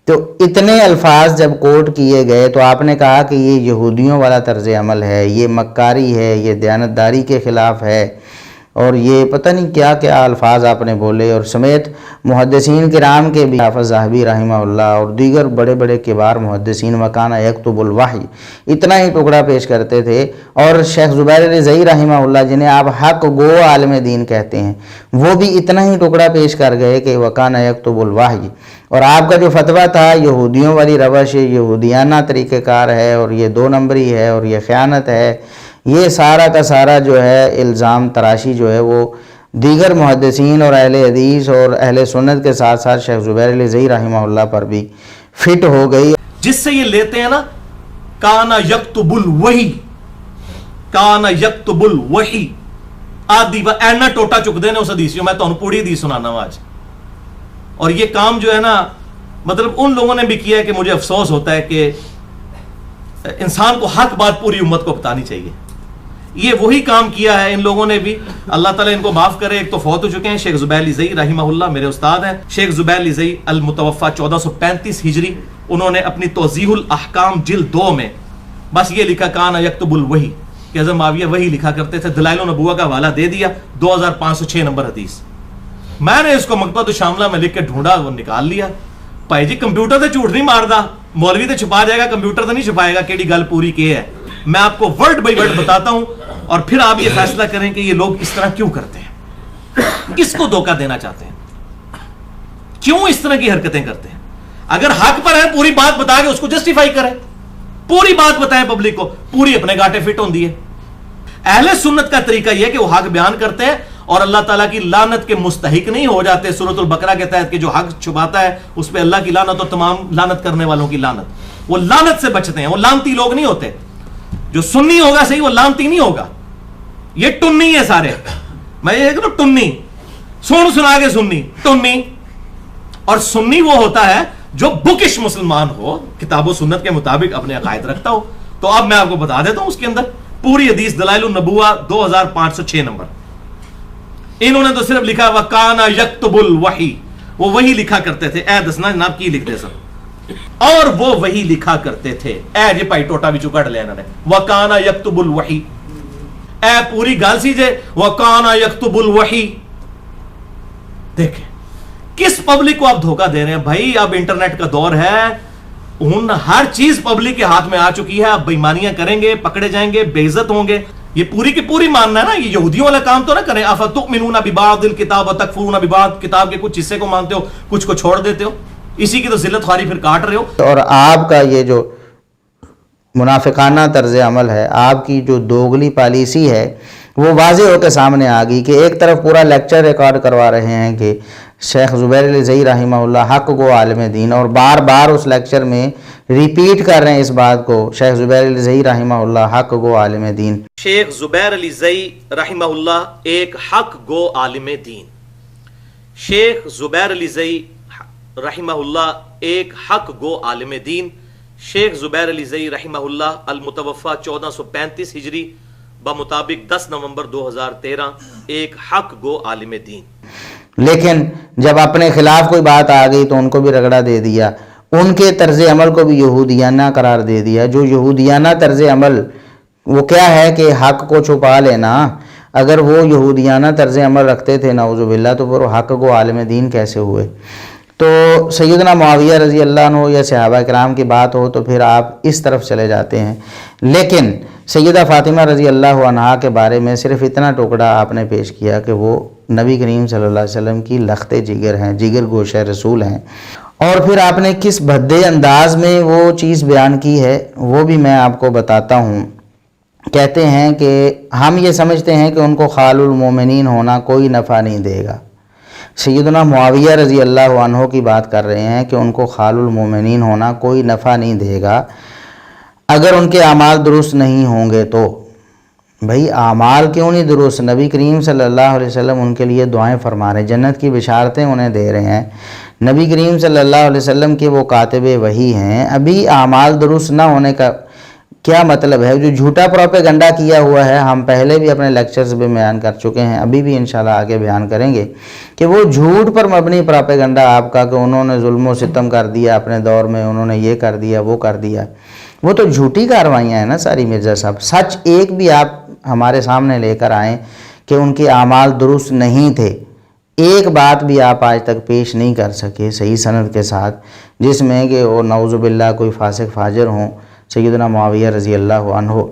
تو اتنے الفاظ جب کوٹ کیے گئے تو آپ نے کہا کہ یہ یہودیوں والا طرز عمل ہے، یہ مکاری ہے، یہ دیانتداری کے خلاف ہے، اور یہ پتہ نہیں کیا کیا الفاظ آپ نے بولے، اور سمیت محدثین کرام کے بھی حافظ ذہبی رحمہ اللہ اور دیگر بڑے بڑے کبار محدثین وکانہ یکتب الوحی اتنا ہی ٹکڑا پیش کرتے تھے۔ اور شیخ زبیر رضی رحمہ اللہ جنہیں آپ حق گو عالم دین کہتے ہیں، وہ بھی اتنا ہی ٹکڑا پیش کر گئے کہ وکانہ یکتب الوحی۔ اور آپ کا جو فتویٰ تھا یہودیوں والی روش، یہودیانہ طریقہ کار ہے، اور یہ 2 نمبری ہے، اور یہ خیانت ہے، یہ سارا کا سارا جو ہے الزام تراشی جو ہے وہ دیگر محدثین اور اہل حدیث اور اہل سنت کے ساتھ ساتھ شیخ زبیر رضی رحمہ اللہ پر بھی فٹ ہو گئی۔ جس سے یہ لیتے ہیں نا کانا یکتب الوحی، کانا یکتب الوحی آدھی اینا ٹوٹا چک دینے اس حدیث میں تو پوری حدیث سنانا ہوں آج۔ اور یہ کام جو ہے نا مطلب ان لوگوں نے بھی کیا ہے کہ مجھے افسوس ہوتا ہے کہ انسان کو حق بات پوری امت کو بتانی چاہیے۔ یہ وہی کام کیا ہے ان لوگوں نے بھی، اللہ تعالیٰ ان کو معاف کرے۔ ایک تو فوت ہو چکے ہیں شیخ زبیر لزئی رحمہ اللہ، میرے استاد ہیں شیخ زبیر لزئی المتوفہ 1435 ہجری، انہوں نے اپنی توضیح الاحکام جلد 2 میں بس یہ لکھا کانا یکتب الوحی کہ حضرت معاویہ وہی لکھا کرتے تھے، دلائل النبوہ کا حوالہ دے دیا، 2506 نمبر حدیث۔ میں نے اس کو مکتبۃ الشاملہ میں لکھ کے ڈھونڈا، وہ نکال لیا۔ بھائی جی کمپیوٹر سے جھوٹ نہیں ماردا، مولوی تو چھپا جائے گا، کمپیوٹر تو نہیں چھپائے گا کیڑی گل پوری کی ہے۔ میں آپ کو ورڈ بائی ورڈ بتاتا ہوں اور پھر آپ یہ فیصلہ کریں کہ یہ لوگ اس طرح کیوں کرتے ہیں، کس کو دھوکہ دینا چاہتے ہیں، کیوں اس طرح کی حرکتیں کرتے ہیں۔ اگر حق پر ہے پوری بات بتا کے اس کو جسٹیفائی کریں، پوری بات بتائیں پبلک کو، پوری اپنے گاٹے فٹ ہوندی ہے۔ اہل سنت کا طریقہ یہ ہے کہ وہ حق بیان کرتے ہیں اور اللہ تعالیٰ کی لعنت کے مستحق نہیں ہو جاتے۔ سورۃ البقرہ کے تحت کہ جو حق چھپاتا ہے اس پہ اللہ کی لعنت اور تمام لعنت کرنے والوں کی لعنت، وہ لعنت سے بچتے ہیں، وہ لعنتی لوگ نہیں ہوتے۔ جو سنی ہوگا صحیح، وہ لعنتی نہیں ہوگا، یہ ٹنی ہے سارے۔ میں یہ کہوں ٹنی، سنا کے سنی ٹنی، اور سنی وہ ہوتا ہے جو بکش مسلمان ہو، کتاب و سنت کے مطابق اپنے عقائد رکھتا ہو۔ تو اب میں آپ کو بتا دیتا ہوں اس کے اندر پوری حدیث دلائل النبوہ 2506 نمبر، انہوں نے تو صرف لکھا وَكَانَ يَكْتُبُ الْوَحِي، وہ وہی لکھا کرتے تھے۔ اے دسنا جناب کی لکھ دے سر، اور وہ وہی لکھا کرتے تھے۔ اے جی پائی ٹوٹا بھی چکڑ لیا انہوں نے، وَكَانَ يَكْتُبُ الْوَحِي، اے پوری گال سی جے وَكَانَ يَكْتُبُ الْوَحِي۔ دیکھیں کس پبلک کو آپ دھوکہ دے رہے ہیں بھائی، اب انٹرنیٹ کا دور ہے، ہر چیز پبلک کے ہاتھ میں آ چکی ہے، آپ بےایمانیاں کریں گے پکڑے جائیں گے، بے عزت ہوں گے۔ یہ پوری کی پوری ماننا ہے نا، یہ یہودیوں والا کام تو نہ کریں۔ افتؤمنون ببعض الکتاب وتکفرون ببعض، کتاب کے کچھ حصے کو مانتے ہو کچھ کو چھوڑ دیتے ہو، اسی کی تو ذلت خواری پھر کاٹ رہے ہو۔ اور آپ کا یہ جو منافقانہ طرز عمل ہے، آپ کی جو دوگلی پالیسی ہے وہ واضح ہو کے سامنے آ گئی کہ ایک طرف پورا لیکچر ریکارڈ کروا رہے ہیں کہ شیخ زبیر رضی رحمہ اللہ حق گو عالم دین، اور بار بار اس لیکچر میں ریپیٹ کر رہے ہیں اس بات کو، شیخ زبیر رضی رحمہ اللہ حق گو عالم دین۔ شیخ زبیر رضی رحمہ اللہ ایک حق گو عالم دین، شیخ زبیر رضی رحمہ اللہ ایک حق گو عالم دین، شیخ زبیر رضی رحمہ اللہ المتوفہ 1435 ہجری بمطابق 10 نومبر 2013 ایک حق گو عالم دین۔ لیکن جب اپنے خلاف کوئی بات آ گئی تو ان کو بھی رگڑا دے دیا، ان کے طرز عمل کو بھی یہودیانہ قرار دے دیا۔ جو یہودیانہ طرز عمل وہ کیا ہے کہ حق کو چھپا لینا، اگر وہ یہودیانہ طرز عمل رکھتے تھے نعوذ باللہ تو پھر وہ حق کو عالم دین کیسے ہوئے؟ تو سیدنا معاویہ رضی اللہ عنہ یا صحابہ کرام کی بات ہو تو پھر آپ اس طرف چلے جاتے ہیں، لیکن سیدہ فاطمہ رضی اللہ عنہا کے بارے میں صرف اتنا ٹکڑا آپ نے پیش کیا کہ وہ نبی کریم صلی اللہ علیہ وسلم کی لخت جگر ہیں، جگر گوشہ رسول ہیں، اور پھر آپ نے کس بھدے انداز میں وہ چیز بیان کی ہے وہ بھی میں آپ کو بتاتا ہوں۔ کہتے ہیں کہ ہم یہ سمجھتے ہیں کہ ان کو خال المومنین ہونا کوئی نفع نہیں دے گا۔ سیدنا معاویہ رضی اللہ عنہ کی بات کر رہے ہیں کہ ان کو خال المومنین ہونا کوئی نفع نہیں دے گا اگر ان کے اعمال درست نہیں ہوں گے تو۔ بھئی اعمال کیوں نہیں درست؟ نبی کریم صلی اللہ علیہ وسلم ان کے لیے دعائیں فرما رہے ہیں، جنت کی بشارتیں انہیں دے رہے ہیں، نبی کریم صلی اللہ علیہ وسلم کے وہ کاتب وحی ہیں۔ ابھی اعمال درست نہ ہونے کا کیا مطلب ہے؟ جو جھوٹا پروپیگنڈا کیا ہوا ہے، ہم پہلے بھی اپنے لیکچرز میں بیان کر چکے ہیں، ابھی بھی انشاءاللہ آگے بیان کریں گے کہ وہ جھوٹ پر مبنی پروپیگنڈا آپ کا کہ انہوں نے ظلم و ستم کر دیا اپنے دور میں، انہوں نے یہ کر دیا وہ کر دیا، وہ تو جھوٹی کاروائیاں ہیں نا ساری مرزا صاحب۔ سچ ایک بھی آپ ہمارے سامنے لے کر آئیں کہ ان کے اعمال درست نہیں تھے، ایک بات بھی آپ آج تک پیش نہیں کر سکے صحیح سند کے ساتھ جس میں کہ وہ نعوذ باللہ کوئی فاسق فاجر ہوں سیدنا معاویہ رضی اللہ عنہ۔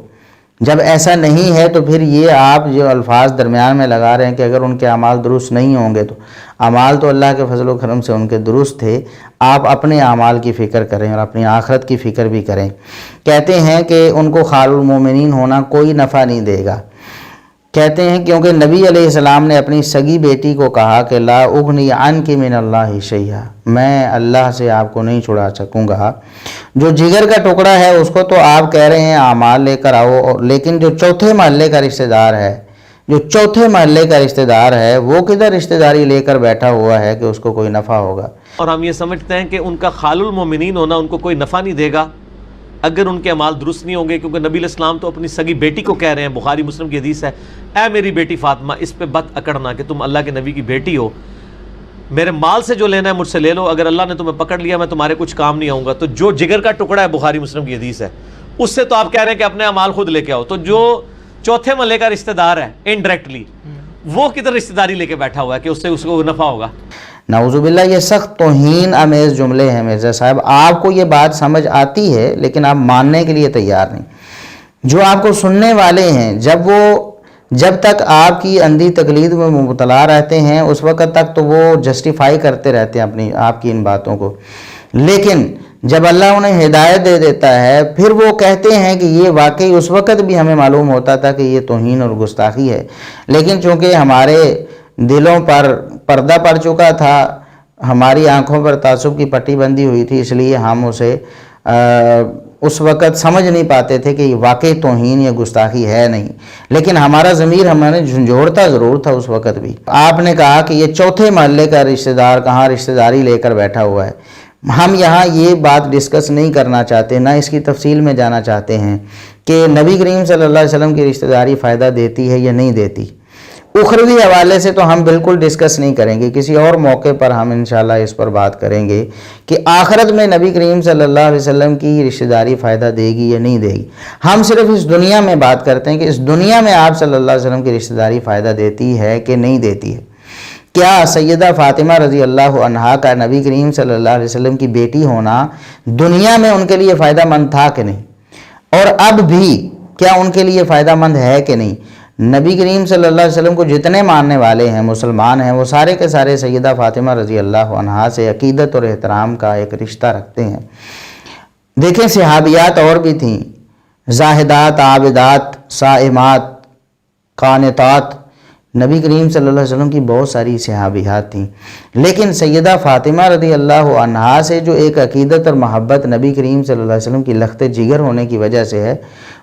جب ایسا نہیں ہے تو پھر یہ آپ جو الفاظ درمیان میں لگا رہے ہیں کہ اگر ان کے اعمال درست نہیں ہوں گے تو اعمال تو اللہ کے فضل و کرم سے ان کے درست تھے، آپ اپنے اعمال کی فکر کریں اور اپنی آخرت کی فکر بھی کریں۔ کہتے ہیں کہ ان کو خال المومنین ہونا کوئی نفع نہیں دے گا، کہتے ہیں کیونکہ نبی علیہ السلام نے اپنی سگی بیٹی کو کہا کہ لا اغنی عنک من اللہ شیئا، میں اللہ سے آپ کو نہیں چھڑا سکوں گا۔ جو جگر کا ٹکڑا ہے اس کو تو آپ کہہ رہے ہیں اعمال لے کر آؤ، لیکن جو چوتھے محلے کا رشتہ دار ہے، جو چوتھے محلے کا رشتہ دار ہے وہ کدھر رشتہ داری لے کر بیٹھا ہوا ہے کہ اس کو کوئی نفع ہوگا؟ اور ہم یہ سمجھتے ہیں کہ ان کا خال المومنین ہونا ان کو کوئی نفع نہیں دے گا اگر ان کے اعمال درست نہیں ہوں گے، کیونکہ نبی علیہ السلام تو اپنی سگی بیٹی کو کہہ رہے ہیں، بخاری مسلم کی حدیث ہے، اے میری بیٹی فاطمہ اس پہ بت اکڑنا کہ تم اللہ کے نبی کی بیٹی ہو، میرے مال سے جو لینا ہے مجھ سے لے لو، اگر اللہ نے تمہیں پکڑ لیا میں تمہارے کچھ کام نہیں آؤں گا۔ تو جو جگر کا ٹکڑا ہے بخاری مسلم کی حدیث ہے، اس سے تو آپ کہہ رہے ہیں کہ اپنے اعمال خود لے کے آؤ، تو جو چوتھے محلے کا رشتہ دار ہے انڈائریکٹلی وہ کدھر رشتہ داری لے کے بیٹھا ہوا ہے کہ اس سے اس کو نفع ہوگا؟ نعوذ باللہ، یہ سخت توہین آمیز جملے ہیں مرزا صاحب۔ آپ کو یہ بات سمجھ آتی ہے لیکن آپ ماننے کے لیے تیار نہیں۔ جو آپ کو سننے والے ہیں جب تک آپ کی اندھی تقلید میں مبتلا رہتے ہیں اس وقت تک تو وہ جسٹیفائی کرتے رہتے ہیں اپنی آپ کی ان باتوں کو، لیکن جب اللہ انہیں ہدایت دے دیتا ہے پھر وہ کہتے ہیں کہ یہ واقعی اس وقت بھی ہمیں معلوم ہوتا تھا کہ یہ توہین اور گستاخی ہے، لیکن چونکہ ہمارے دلوں پر پردہ پڑ چکا تھا، ہماری آنکھوں پر تعصب کی پٹی بندھی ہوئی تھی، اس لیے ہم اسے اس وقت سمجھ نہیں پاتے تھے کہ یہ واقعی توہین یا گستاخی ہے نہیں، لیکن ہمارا ضمیر ہمیں جھنجھوڑتا ضرور تھا اس وقت بھی۔ آپ نے کہا کہ یہ چوتھے محلے کا رشتہ دار کہاں رشتہ داری لے کر بیٹھا ہوا ہے۔ ہم یہاں یہ بات ڈسکس نہیں کرنا چاہتے، نہ اس کی تفصیل میں جانا چاہتے ہیں کہ نبی کریم صلی اللہ علیہ وسلم کی رشتہ داری فائدہ دیتی ہے یا نہیں دیتی۔ اخروی حوالے سے تو ہم بالکل ڈسکس نہیں کریں گے، کسی اور موقع پر ہم انشاءاللہ اس پر بات کریں گے کہ آخرت میں نبی کریم صلی اللہ علیہ وسلم کی رشتہ داری فائدہ دے گی یا نہیں دے گی۔ ہم صرف اس دنیا میں بات کرتے ہیں کہ اس دنیا میں آپ صلی اللہ علیہ وسلم کی رشتہ داری فائدہ دیتی ہے کہ نہیں دیتی ہے۔ کیا سیدہ فاطمہ رضی اللہ عنہا کا نبی کریم صلی اللہ علیہ وسلم کی بیٹی ہونا دنیا میں ان کے لیے فائدہ مند تھا کہ نہیں؟ اور اب بھی کیا ان کے لیے فائدہ مند ہے کہ نہیں؟ نبی کریم صلی اللہ علیہ وسلم کو جتنے ماننے والے ہیں مسلمان ہیں وہ سارے کے سارے سیدہ فاطمہ رضی اللہ عنہا سے عقیدت اور احترام کا ایک رشتہ رکھتے ہیں۔ دیکھیں صحابیات اور بھی تھیں، زاہدات، عابدات، صائمات، قانتات، نبی کریم صلی اللہ علیہ وسلم کی بہت ساری صحابیات تھیں، لیکن سیدہ فاطمہ رضی اللہ عنہا سے جو ایک عقیدت اور محبت نبی کریم صلی اللہ علیہ وسلم کی لخت جگر ہونے کی وجہ سے ہے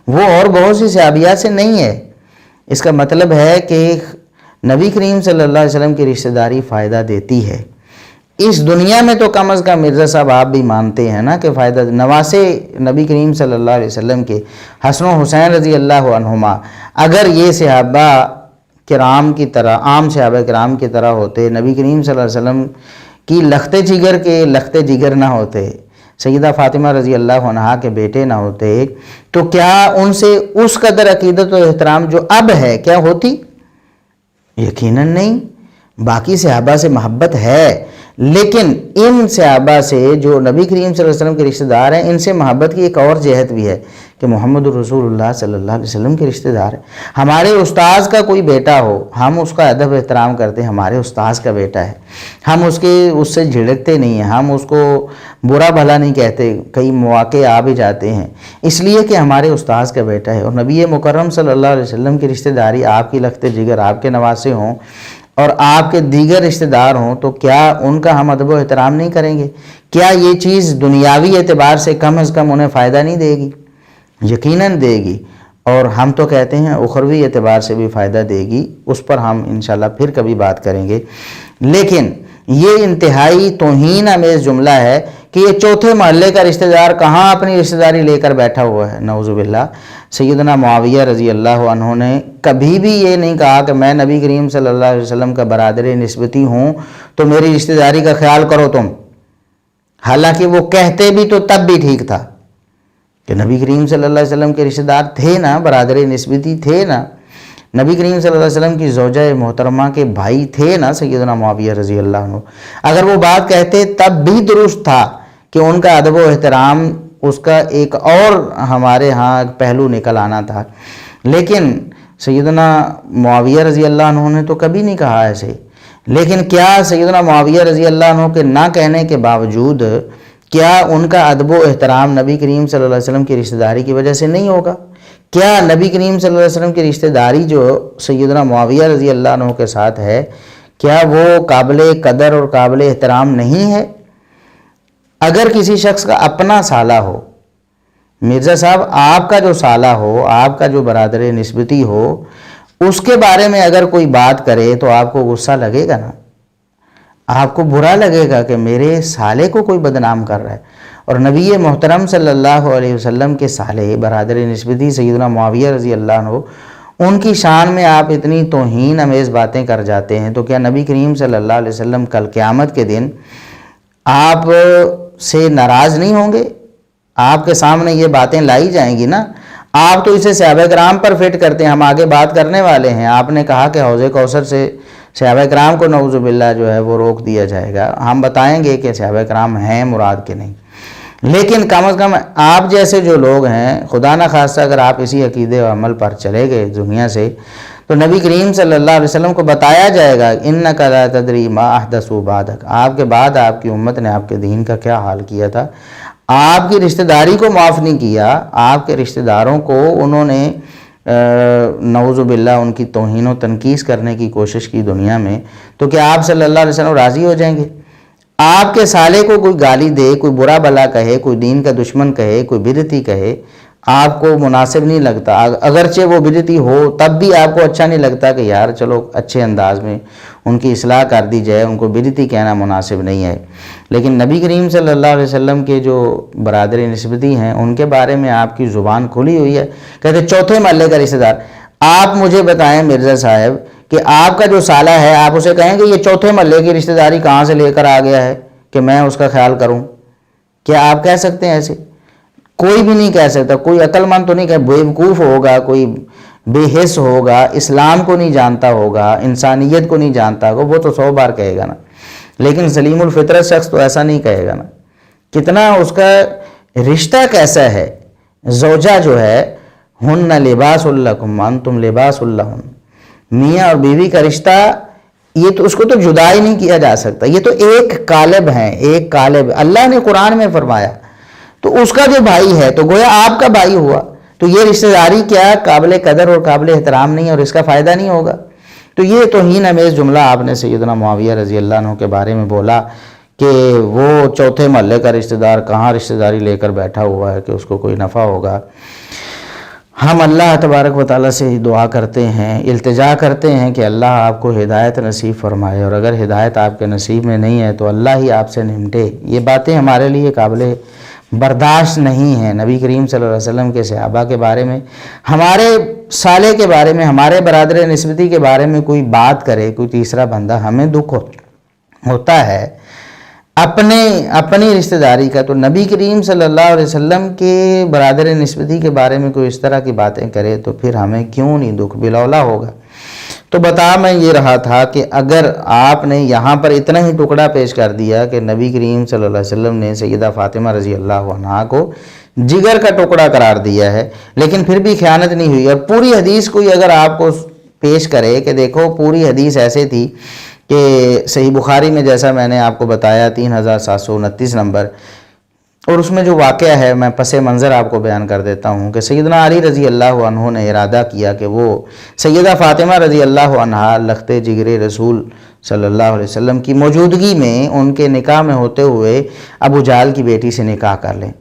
وہ اور بہت سی صحابیات سے نہیں ہے۔ اس کا مطلب ہے کہ نبی کریم صلی اللہ علیہ وسلم کی رشتہ داری فائدہ دیتی ہے۔ اس دنیا میں تو کم از کم مرزا صاحب آپ بھی مانتے ہیں نا کہ فائدہ، نواسے نبی کریم صلی اللہ علیہ وسلم کے حسن و حسین رضی اللہ عنہما اگر یہ صحابہ کرام کی طرح، عام صحابہ کرام کی طرح ہوتے، نبی کریم صلی اللہ علیہ وسلم کی لخت جگر کے لخت جگر نہ ہوتے، سیدہ فاطمہ رضی اللہ عنہا کے بیٹے نہ ہوتے، تو کیا ان سے اس قدر عقیدت و احترام جو اب ہے کیا ہوتی؟ یقیناً نہیں۔ باقی صحابہ سے محبت ہے لیکن ان صحابہ سے جو نبی کریم صلی اللہ علیہ وسلم کے رشتہ دار ہیں، ان سے محبت کی ایک اور جہت بھی ہے کہ محمد رسول اللہ صلی اللہ علیہ وسلم کے رشتہ دار ہیں۔ ہمارے استاذ کا کوئی بیٹا ہو، ہم اس کا ادب احترام کرتے ہیں، ہمارے استاذ کا بیٹا ہے، ہم اس سے جھڑکتے نہیں ہیں، ہم اس کو برا بھلا نہیں کہتے، کئی مواقع آ بھی جاتے ہیں اس لیے کہ ہمارے استاذ کا بیٹا ہے۔ اور نبی مکرم صلی اللہ علیہ وسلم کی رشتہ داری آپ کی لخت جگر، آپ کے نواسے ہوں اور آپ کے دیگر رشتہ دار ہوں، تو کیا ان کا ہم ادب و احترام نہیں کریں گے؟ کیا یہ چیز دنیاوی اعتبار سے کم از کم انہیں فائدہ نہیں دے گی؟ یقیناً دے گی، اور ہم تو کہتے ہیں اخروی اعتبار سے بھی فائدہ دے گی، اس پر ہم انشاءاللہ پھر کبھی بات کریں گے۔ لیکن یہ انتہائی توہین آمیز جملہ ہے کہ یہ چوتھے محلے کا رشتہ دار کہاں اپنی رشتہ داری لے کر بیٹھا ہوا ہے، نعوذ باللہ۔ سیدنا معاویہ رضی اللہ عنہ نے کبھی بھی یہ نہیں کہا کہ میں نبی کریم صلی اللہ علیہ وسلم کا برادر نسبتی ہوں تو میری رشتہ داری کا خیال کرو تم، حالانکہ وہ کہتے بھی تو تب بھی ٹھیک تھا کہ نبی کریم صلی اللہ علیہ وسلم کے رشتہ دار تھے نا، برادر نسبتی تھے نا، نبی کریم صلی اللہ علیہ وسلم کی زوجہ محترمہ کے بھائی تھے نا سیدنا معاویہ رضی اللہ عنہ۔ اگر وہ بات کہتے تب بھی درست تھا کہ ان کا ادب و احترام، اس کا ایک اور ہمارے ہاں پہلو نکل آنا تھا، لیکن سیدنا معاویہ رضی اللہ عنہ نے تو کبھی نہیں کہا ایسے۔ لیکن کیا سیدنا معاویہ رضی اللہ عنہ کے نہ کہنے کے باوجود کیا ان کا ادب و احترام نبی کریم صلی اللہ علیہ وسلم کی رشتہ داری کی وجہ سے نہیں ہوگا؟ کیا نبی کریم صلی اللہ علیہ وسلم کی رشتہ داری جو سیدنا معاویہ رضی اللہ عنہ کے ساتھ ہے، کیا وہ قابل قدر اور قابل احترام نہیں ہے؟ اگر کسی شخص کا اپنا سالہ ہو، مرزا صاحب آپ کا جو سالہ ہو، آپ کا جو برادر نسبتی ہو، اس کے بارے میں اگر کوئی بات کرے تو آپ کو غصہ لگے گا نا، آپ کو برا لگے گا کہ میرے سالے کو کوئی بدنام کر رہا ہے۔ اور نبی محترم صلی اللہ علیہ وسلم کے سالے برادر نسبتی سیدنا معاویہ رضی اللہ عنہ، ان کی شان میں آپ اتنی توہین امیز باتیں کر جاتے ہیں، تو کیا نبی کریم صلی اللہ علیہ وسلم کل قیامت کے دن آپ سے ناراض نہیں ہوں گے؟ آپ کے سامنے یہ باتیں لائی جائیں گی نا۔ آپ تو اسے صحابہ کرام پر فٹ کرتے ہیں، ہم آگے بات کرنے والے ہیں۔ آپ نے کہا کہ حوض کوثر سے صحابہ کرام کو نعوذ باللہ جو ہے وہ روک دیا جائے گا، ہم بتائیں گے کہ صحابہ کرام ہیں مراد کے نہیں، لیکن کم از کم آپ جیسے جو لوگ ہیں، خدا نہ خواستہ اگر آپ اسی عقیدے و عمل پر چلے گئے دنیا سے، تو نبی کریم صلی اللہ علیہ وسلم کو بتایا جائے گا اِنَّكَ لَا تَدْرِي مَا أَحْدَثُوا بَعْدَكَ، آپ کے بعد آپ کی امت نے آپ کے دین کا کیا حال کیا تھا۔ آپ کی رشتہ داری کو معاف نہیں کیا، آپ کے رشتہ داروں کو انہوں نے نعوذ باللہ ان کی توہین و تنقیص کرنے کی کوشش کی دنیا میں، تو کیا آپ صلی اللہ علیہ وسلم راضی ہو جائیں گے؟ آپ کے سالے کو کوئی گالی دے، کوئی برا بلا کہے، کوئی دین کا دشمن کہے، کوئی بدعتی کہے، آپ کو مناسب نہیں لگتا، اگرچہ وہ بدعتی ہو تب بھی آپ کو اچھا نہیں لگتا کہ یار چلو اچھے انداز میں ان کی اصلاح کر دی جائے، ان کو بدعتی کہنا مناسب نہیں ہے۔ لیکن نبی کریم صلی اللہ علیہ وسلم کے جو برادر نسبتی ہیں، ان کے بارے میں آپ کی زبان کھلی ہوئی ہے، کہتے چوتھے محلے کا رشتہ دار۔ آپ مجھے بتائیں مرزا صاحب کہ آپ کا جو سالہ ہے، آپ اسے کہیں کہ یہ چوتھے محلے کی رشتہ داری کہاں سے لے کر آ گیا ہے کہ میں اس کا خیال کروں؟ کیا آپ کہہ سکتے ہیں ایسے؟ کوئی بھی نہیں کہہ سکتا، کوئی عقل مند تو نہیں کہ بیوقوف ہوگا، کوئی بے حس ہوگا، اسلام کو نہیں جانتا ہوگا، انسانیت کو نہیں جانتا ہوگا، وہ تو 100 بار کہے گا نا، لیکن سلیم الفطرت شخص تو ایسا نہیں کہے گا نا۔ کتنا اس کا رشتہ کیسا ہے؟ زوجہ جو ہے، ہن لباس لکم وانتم لباس لہن، میاں اور بیوی کا رشتہ، یہ تو اس کو تو جدا ہی نہیں کیا جا سکتا، یہ تو ایک قالب ہیں، ایک قالب۔ اللہ نے قرآن میں فرمایا تو اس کا جو بھائی ہے تو گویا آپ کا بھائی ہوا، تو یہ رشتہ داری کیا قابل قدر اور قابل احترام نہیں، اور اس کا فائدہ نہیں ہوگا؟ تو یہ توہین امیز جملہ آپ نے سیدنا معاویہ رضی اللہ عنہ کے بارے میں بولا کہ وہ چوتھے محلے کا رشتہ دار کہاں رشتہ داری لے کر بیٹھا ہوا ہے کہ اس کو کوئی نفع ہوگا۔ ہم اللہ تبارک و تعالیٰ سے دعا کرتے ہیں، التجا کرتے ہیں کہ اللہ آپ کو ہدایت نصیب فرمائے، اور اگر ہدایت آپ کے نصیب میں نہیں ہے تو اللہ ہی آپ سے نمٹے۔ یہ باتیں ہمارے لیے قابل برداشت نہیں ہیں۔ نبی کریم صلی اللہ علیہ وسلم کے صحابہ کے بارے میں، ہمارے سالے کے بارے میں، ہمارے برادر نسبتی کے بارے میں کوئی بات کرے کوئی تیسرا بندہ، ہمیں دکھ ہوتا ہے اپنی رشتہ داری کا، تو نبی کریم صلی اللہ علیہ وسلم کے برادر نسبتی کے بارے میں کوئی اس طرح کی باتیں کرے تو پھر ہمیں کیوں نہیں دکھ بلولا ہوگا۔ تو بتا میں یہ رہا تھا کہ اگر آپ نے یہاں پر اتنا ہی ٹکڑا پیش کر دیا کہ نبی کریم صلی اللہ علیہ وسلم نے سیدہ فاطمہ رضی اللہ عنہا کو جگر کا ٹکڑا قرار دیا ہے لیکن پھر بھی خیانت نہیں ہوئی، اور پوری حدیث کوئی اگر آپ کو پیش کرے کہ دیکھو پوری حدیث ایسے تھی کہ صحیح بخاری میں جیسا میں نے آپ کو بتایا 3729 نمبر، اور اس میں جو واقعہ ہے میں پس منظر آپ کو بیان کر دیتا ہوں کہ سیدنا علی رضی اللہ عنہ نے ارادہ کیا کہ وہ سیدہ فاطمہ رضی اللہ عنہا لخت جگر رسول صلی اللہ علیہ وسلم کی موجودگی میں ان کے نکاح میں ہوتے ہوئے ابو جہل کی بیٹی سے نکاح کر لیں۔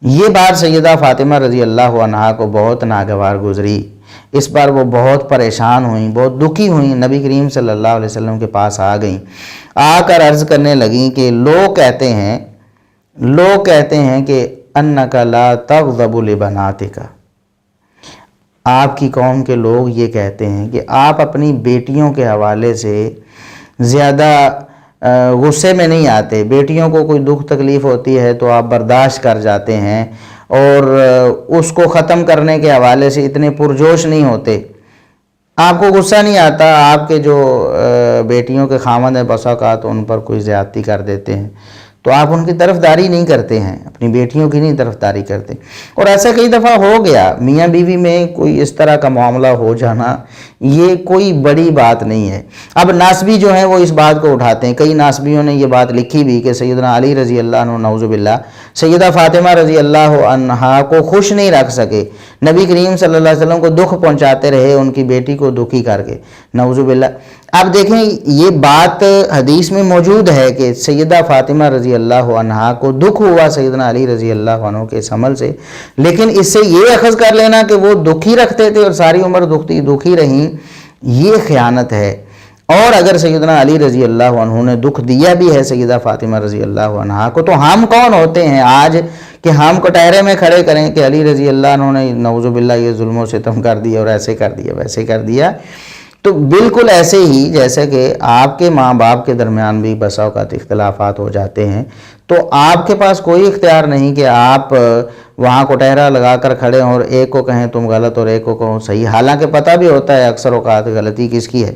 یہ بات سیدہ فاطمہ رضی اللہ عنہا کو بہت ناگوار گزری، اس بار وہ بہت پریشان ہوئیں، بہت دکھی ہوئیں، نبی کریم صلی اللہ علیہ وسلم کے پاس آ گئیں، آ کر عرض کرنے لگیں کہ لوگ کہتے ہیں کہ انک لا تغضب لبناتک، آپ کی قوم کے لوگ یہ کہتے ہیں کہ آپ اپنی بیٹیوں کے حوالے سے زیادہ غصے میں نہیں آتے، بیٹیوں کو کوئی دکھ تکلیف ہوتی ہے تو آپ برداشت کر جاتے ہیں اور اس کو ختم کرنے کے حوالے سے اتنے پرجوش نہیں ہوتے، آپ کو غصہ نہیں آتا، آپ کے جو بیٹیوں کے خاوند ہیں بسا اوقات ان پر کوئی زیادتی کر دیتے ہیں تو آپ ان کی طرفداری نہیں کرتے ہیں، اپنی بیٹیوں کی نہیں طرفداری کرتے۔ اور ایسا کئی دفعہ ہو گیا، میاں بیوی میں کوئی اس طرح کا معاملہ ہو جانا یہ کوئی بڑی بات نہیں ہے۔ اب ناسبی جو ہیں وہ اس بات کو اٹھاتے ہیں، کئی ناسبیوں نے یہ بات لکھی بھی کہ سیدنا علی رضی اللہ عنہ نعوذ باللہ سیدہ فاطمہ رضی اللہ عنہا کو خوش نہیں رکھ سکے، نبی کریم صلی اللہ علیہ وسلم کو دکھ پہنچاتے رہے ان کی بیٹی کو دکھی کر کے، نعوذ باللہ۔ اب دیکھیں یہ بات حدیث میں موجود ہے کہ سیدہ فاطمہ رضی اللہ عنہا کو دکھ ہوا سیدنا علی رضی اللہ عنہ کے اس عمل سے، لیکن اس سے یہ اخذ کر لینا کہ وہ دکھی رکھتے تھے اور ساری عمر دکھی رہیں، یہ خیانت ہے۔ اور اگر سیدنا علی رضی اللہ عنہ نے دکھ دیا بھی ہے سیدہ فاطمہ رضی اللہ عنہا کو تو ہم کون ہوتے ہیں آج کہ ہم کٹہرے میں کھڑے کریں کہ علی رضی اللہ عنہ نے نعوذ باللہ یہ ظلم و ستم کر دیا اور ایسے کر دیا ویسے کر دیا۔ تو بالکل ایسے ہی جیسے کہ آپ کے ماں باپ کے درمیان بھی بسا اوقات اختلافات ہو جاتے ہیں تو آپ کے پاس کوئی اختیار نہیں کہ آپ وہاں کٹہرا لگا کر کھڑے ہوں اور ایک کو کہیں تم غلط اور ایک کو کہو صحیح، حالانکہ پتہ بھی ہوتا ہے اکثر اوقات غلطی کس کی ہے،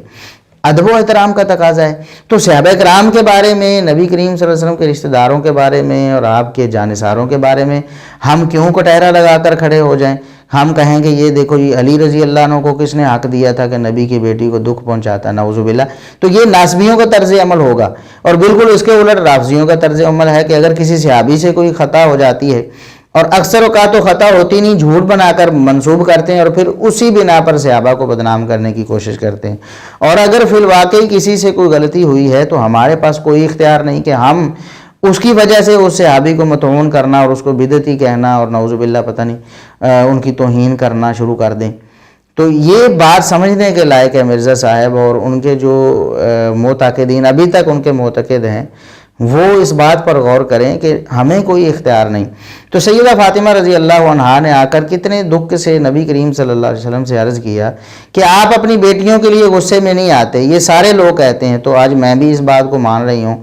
ادب و احترام کا تقاضا ہے۔ تو صحابہ کرام کے بارے میں، نبی کریم صلی اللہ علیہ وسلم کے رشتہ داروں کے بارے میں اور آپ کے جانثاروں کے بارے میں ہم کیوں کٹہرا لگا کر کھڑے ہو جائیں؟ ہم کہیں کہ یہ دیکھو یہ علی رضی اللہ عنہ کو کس نے حق دیا تھا کہ نبی کی بیٹی کو دکھ پہنچاتا، نعوذ باللہ۔ تو یہ ناسبیوں کا طرز عمل ہوگا، اور بالکل اس کے الٹ رافضیوں کا طرز عمل ہے کہ اگر کسی صحابی سے کوئی خطا ہو جاتی ہے، اور اکثر اوقات تو خطا ہوتی نہیں، جھوٹ بنا کر منسوب کرتے ہیں اور پھر اسی بنا پر صحابہ کو بدنام کرنے کی کوشش کرتے ہیں، اور اگر فی الواقع کسی سے کوئی غلطی ہوئی ہے تو ہمارے پاس کوئی اختیار نہیں کہ ہم اس کی وجہ سے اس صحابی کو مطعون کرنا اور اس کو بدعتی کہنا اور نعوذ باللہ پتہ نہیں ان کی توہین کرنا شروع کر دیں۔ تو یہ بات سمجھنے کے لائق ہے مرزا صاحب، اور ان کے جو معتقدین ابھی تک ان کے معتقد ہیں وہ اس بات پر غور کریں کہ ہمیں کوئی اختیار نہیں۔ تو سیدہ فاطمہ رضی اللہ عنہا نے آ کر کتنے دکھ سے نبی کریم صلی اللہ علیہ وسلم سے عرض کیا کہ آپ اپنی بیٹیوں کے لیے غصے میں نہیں آتے، یہ سارے لوگ کہتے ہیں، تو آج میں بھی اس بات کو مان رہی ہوں۔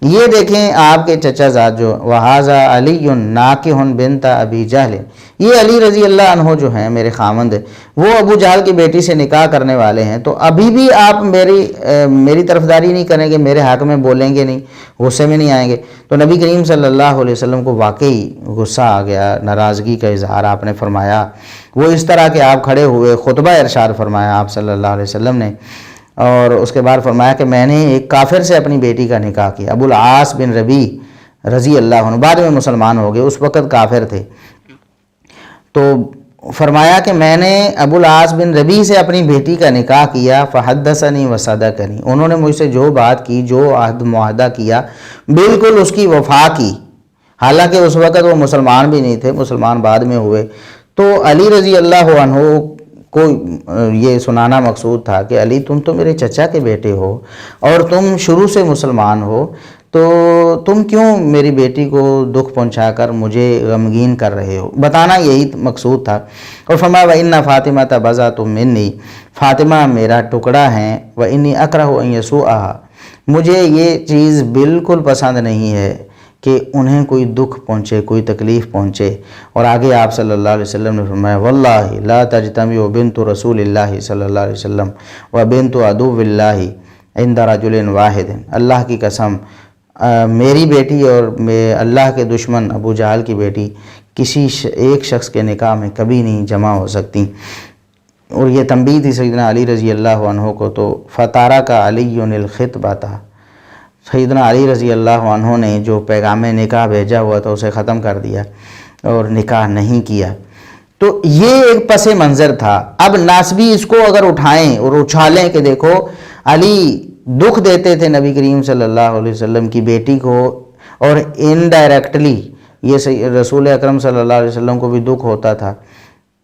یہ دیکھیں آپ کے چچا زاد جو وہذا علی ناکح بنت ابی جہل، یہ علی رضی اللہ عنہ جو ہیں میرے خامند، وہ ابو جہل کی بیٹی سے نکاح کرنے والے ہیں، تو ابھی بھی آپ میری طرفداری نہیں کریں گے، میرے حق میں بولیں گے نہیں، غصے میں نہیں آئیں گے؟ تو نبی کریم صلی اللہ علیہ وسلم کو واقعی غصہ آ گیا، ناراضگی کا اظہار آپ نے فرمایا، وہ اس طرح کہ آپ کھڑے ہوئے خطبہ ارشاد فرمایا آپ صلی اللہ علیہ وسلم نے، اور اس کے بعد فرمایا کہ میں نے ایک کافر سے اپنی بیٹی کا نکاح کیا، ابو العاص بن ربی رضی اللہ عنہ، بعد میں مسلمان ہو گئے، اس وقت کافر تھے۔ تو فرمایا کہ میں نے ابو العاص بن ربی سے اپنی بیٹی کا نکاح کیا، فحدثنی وصدقنی، انہوں نے مجھ سے جو بات کی، جو عہد معاہدہ کیا، بالکل اس کی وفا کی، حالانکہ اس وقت وہ مسلمان بھی نہیں تھے، مسلمان بعد میں ہوئے۔ تو علی رضی اللہ عنہ کو یہ سنانا مقصود تھا کہ علی تم تو میرے چچا کے بیٹے ہو اور تم شروع سے مسلمان ہو، تو تم کیوں میری بیٹی کو دکھ پہنچا کر مجھے غمگین کر رہے ہو؟ بتانا یہی مقصود تھا۔ اور فرمایا وَإِنَّ فَاطِمَةَ بَضْعَةٌ مِّنِّي، فاطمہ میرا ٹکڑا ہیں، وَإِنِّي أَكْرَهُ أَن يَسُوءَهَا، مجھے یہ چیز بالکل پسند نہیں ہے کہ انہیں کوئی دکھ پہنچے، کوئی تکلیف پہنچے. اور آگے آپ صلی اللہ علیہ وسلم نے فرمایا واللہ لا تجتمع بنت رسول اللہ صلی اللہ علیہ وسلم و بنت عدو اللہ عند رجل واحد. اللہ کی قسم میری بیٹی اور اللہ کے دشمن ابو جہل کی بیٹی کسی ایک شخص کے نکاح میں کبھی نہیں جمع ہو سکتی. اور یہ تنبیہ تھی سیدنا علی رضی اللہ عنہ کو. تو فتارہ کا علی الخطبہ تھا، سیدنا علی رضی اللہ عنہ نے جو پیغام نکاح بھیجا ہوا تھا اسے ختم کر دیا اور نکاح نہیں کیا. تو یہ ایک پس منظر تھا. اب ناسبی اس کو اگر اٹھائیں اور اچھالیں کہ دیکھو علی دکھ دیتے تھے نبی کریم صلی اللہ علیہ وسلم کی بیٹی کو، اور انڈائریکٹلی یہ رسول اکرم صلی اللہ علیہ وسلم کو بھی دکھ ہوتا تھا.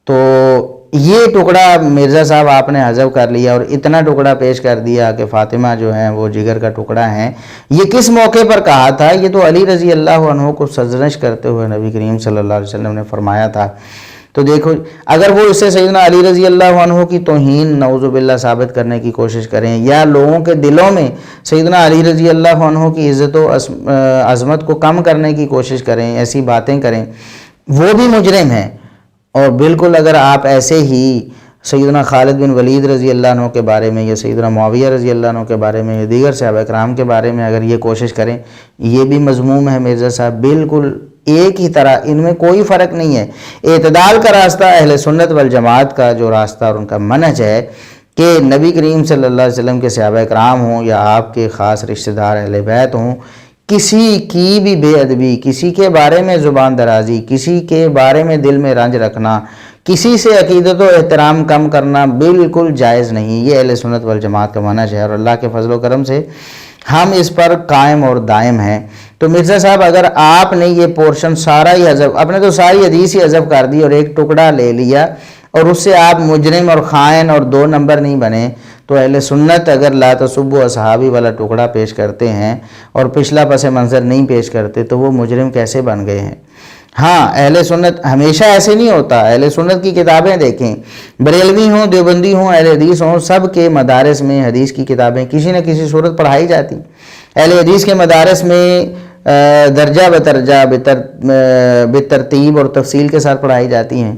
تو یہ ٹکڑا مرزا صاحب آپ نے حذف کر لیا اور اتنا ٹکڑا پیش کر دیا کہ فاطمہ جو ہیں وہ جگر کا ٹکڑا ہیں. یہ کس موقع پر کہا تھا؟ یہ تو علی رضی اللہ عنہ کو سرزنش کرتے ہوئے نبی کریم صلی اللہ علیہ وسلم نے فرمایا تھا. تو دیکھو اگر وہ اسے سیدنا علی رضی اللہ عنہ کی توہین نعوذ باللہ ثابت کرنے کی کوشش کریں یا لوگوں کے دلوں میں سیدنا علی رضی اللہ عنہ کی عزت و عظمت کو کم کرنے کی کوشش کریں، ایسی باتیں کریں، وہ بھی مجرم ہیں. اور بالکل اگر آپ ایسے ہی سیدنا خالد بن ولید رضی اللہ عنہ کے بارے میں یا سیدنا معاویہ رضی اللہ عنہ کے بارے میں یا دیگر صحابہ کرام کے بارے میں اگر یہ کوشش کریں، یہ بھی مذموم ہے مرزا صاحب. بالکل ایک ہی طرح، ان میں کوئی فرق نہیں ہے. اعتدال کا راستہ اہل سنت والجماعت کا جو راستہ اور ان کا منہج ہے کہ نبی کریم صلی اللہ علیہ وسلم کے صحابہ کرام ہوں یا آپ کے خاص رشتہ دار اہل بیت ہوں، کسی کی بھی بے ادبی، کسی کے بارے میں زبان درازی، کسی کے بارے میں دل میں رنج رکھنا، کسی سے عقیدت و احترام کم کرنا بالکل جائز نہیں. یہ اہل سنت والجماعت کا منہج ہے اور اللہ کے فضل و کرم سے ہم اس پر قائم اور دائم ہیں. تو مرزا صاحب اگر آپ نے یہ پورشن سارا ہی حذف، آپ نے تو ساری حدیث ہی حذف کر دی اور ایک ٹکڑا لے لیا اور اس سے آپ مجرم اور خائن اور 2 نمبر نہیں بنے، تو اہل سنت اگر لا تسبوا اصحابی والا ٹکڑا پیش کرتے ہیں اور پچھلا پس منظر نہیں پیش کرتے تو وہ مجرم کیسے بن گئے ہیں؟ ہاں اہل سنت ہمیشہ ایسے نہیں ہوتا. اہل سنت کی کتابیں دیکھیں، بریلوی ہوں، دیوبندی ہوں، اہل حدیث ہوں، سب کے مدارس میں حدیث کی کتابیں کسی نہ کسی صورت پڑھائی جاتی. اہل حدیث کے مدارس میں درجہ بدرجہ بترتیب اور تفصیل کے ساتھ پڑھائی جاتی ہیں.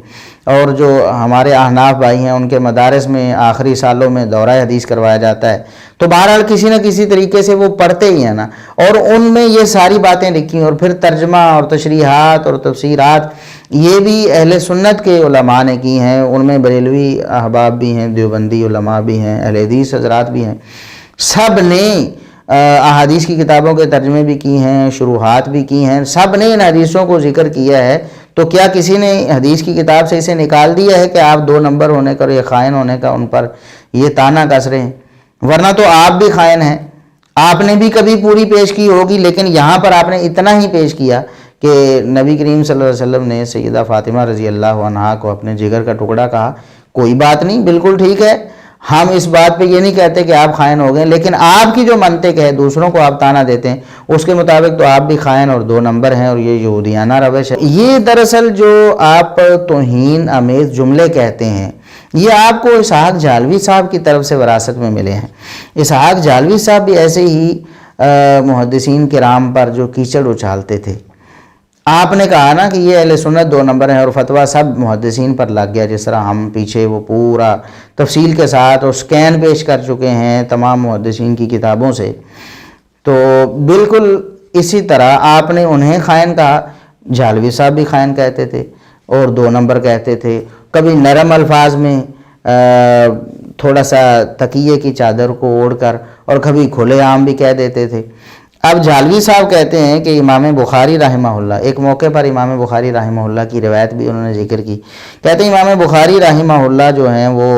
اور جو ہمارے احناف بھائی ہیں ان کے مدارس میں آخری سالوں میں دورہ حدیث کروایا جاتا ہے. تو بہرحال کسی نہ کسی طریقے سے وہ پڑھتے ہی ہیں نا، اور ان میں یہ ساری باتیں لکھی. اور پھر ترجمہ اور تشریحات اور تفسیرات یہ بھی اہل سنت کے علماء نے کی ہیں. ان میں بریلوی احباب بھی ہیں، دیوبندی علماء بھی ہیں، اہل حدیث حضرات بھی ہیں. سب نے احادیث کی کتابوں کے ترجمے بھی کی ہیں، شروحات بھی کی ہیں، سب نے ان حدیثوں کو ذکر کیا ہے. تو کیا کسی نے حدیث کی کتاب سے اسے نکال دیا ہے کہ آپ 2 نمبر ہونے کا اور یہ خائن ہونے کا ان پر یہ تانا کس رہے ہیں؟ ورنہ تو آپ بھی خائن ہیں، آپ نے بھی کبھی پوری پیش کی ہوگی، لیکن یہاں پر آپ نے اتنا ہی پیش کیا کہ نبی کریم صلی اللہ علیہ وسلم نے سیدہ فاطمہ رضی اللہ عنہا کو اپنے جگر کا ٹکڑا کہا. کوئی بات نہیں، بالکل ٹھیک ہے. ہم اس بات پہ یہ نہیں کہتے کہ آپ خائن ہو گئے، لیکن آپ کی جو منطق ہے، دوسروں کو آپ تانا دیتے ہیں، اس کے مطابق تو آپ بھی خائن اور 2 نمبر ہیں، اور یہ یہودیانہ روش ہے. یہ دراصل جو آپ توہین آمیز جملے کہتے ہیں، یہ آپ کو اسحاق جھالوی صاحب کی طرف سے وراثت میں ملے ہیں. اسحاق جھالوی صاحب بھی ایسے ہی محدثین کرام پر جو کیچڑ اچھالتے تھے. آپ نے کہا نا کہ یہ اہل سنت 2 نمبر ہیں اور فتویٰ سب محدثین پر لگ گیا، جس طرح ہم پیچھے وہ پورا تفصیل کے ساتھ اور سکین پیش کر چکے ہیں تمام محدثین کی کتابوں سے. تو بالکل اسی طرح آپ نے انہیں خائن کہا. جھالوی صاحب بھی خائن کہتے تھے اور 2 نمبر کہتے تھے. کبھی نرم الفاظ میں تھوڑا سا تکیے کی چادر کو اوڑھ کر، اور کبھی کھلے عام بھی کہہ دیتے تھے. اب جھالوی صاحب کہتے ہیں کہ امام بخاری رحمہ اللہ، ایک موقع پر امام بخاری رحمہ اللہ کی روایت بھی انہوں نے ذکر کی. کہتے ہیں امام بخاری رحمہ اللہ جو ہیں وہ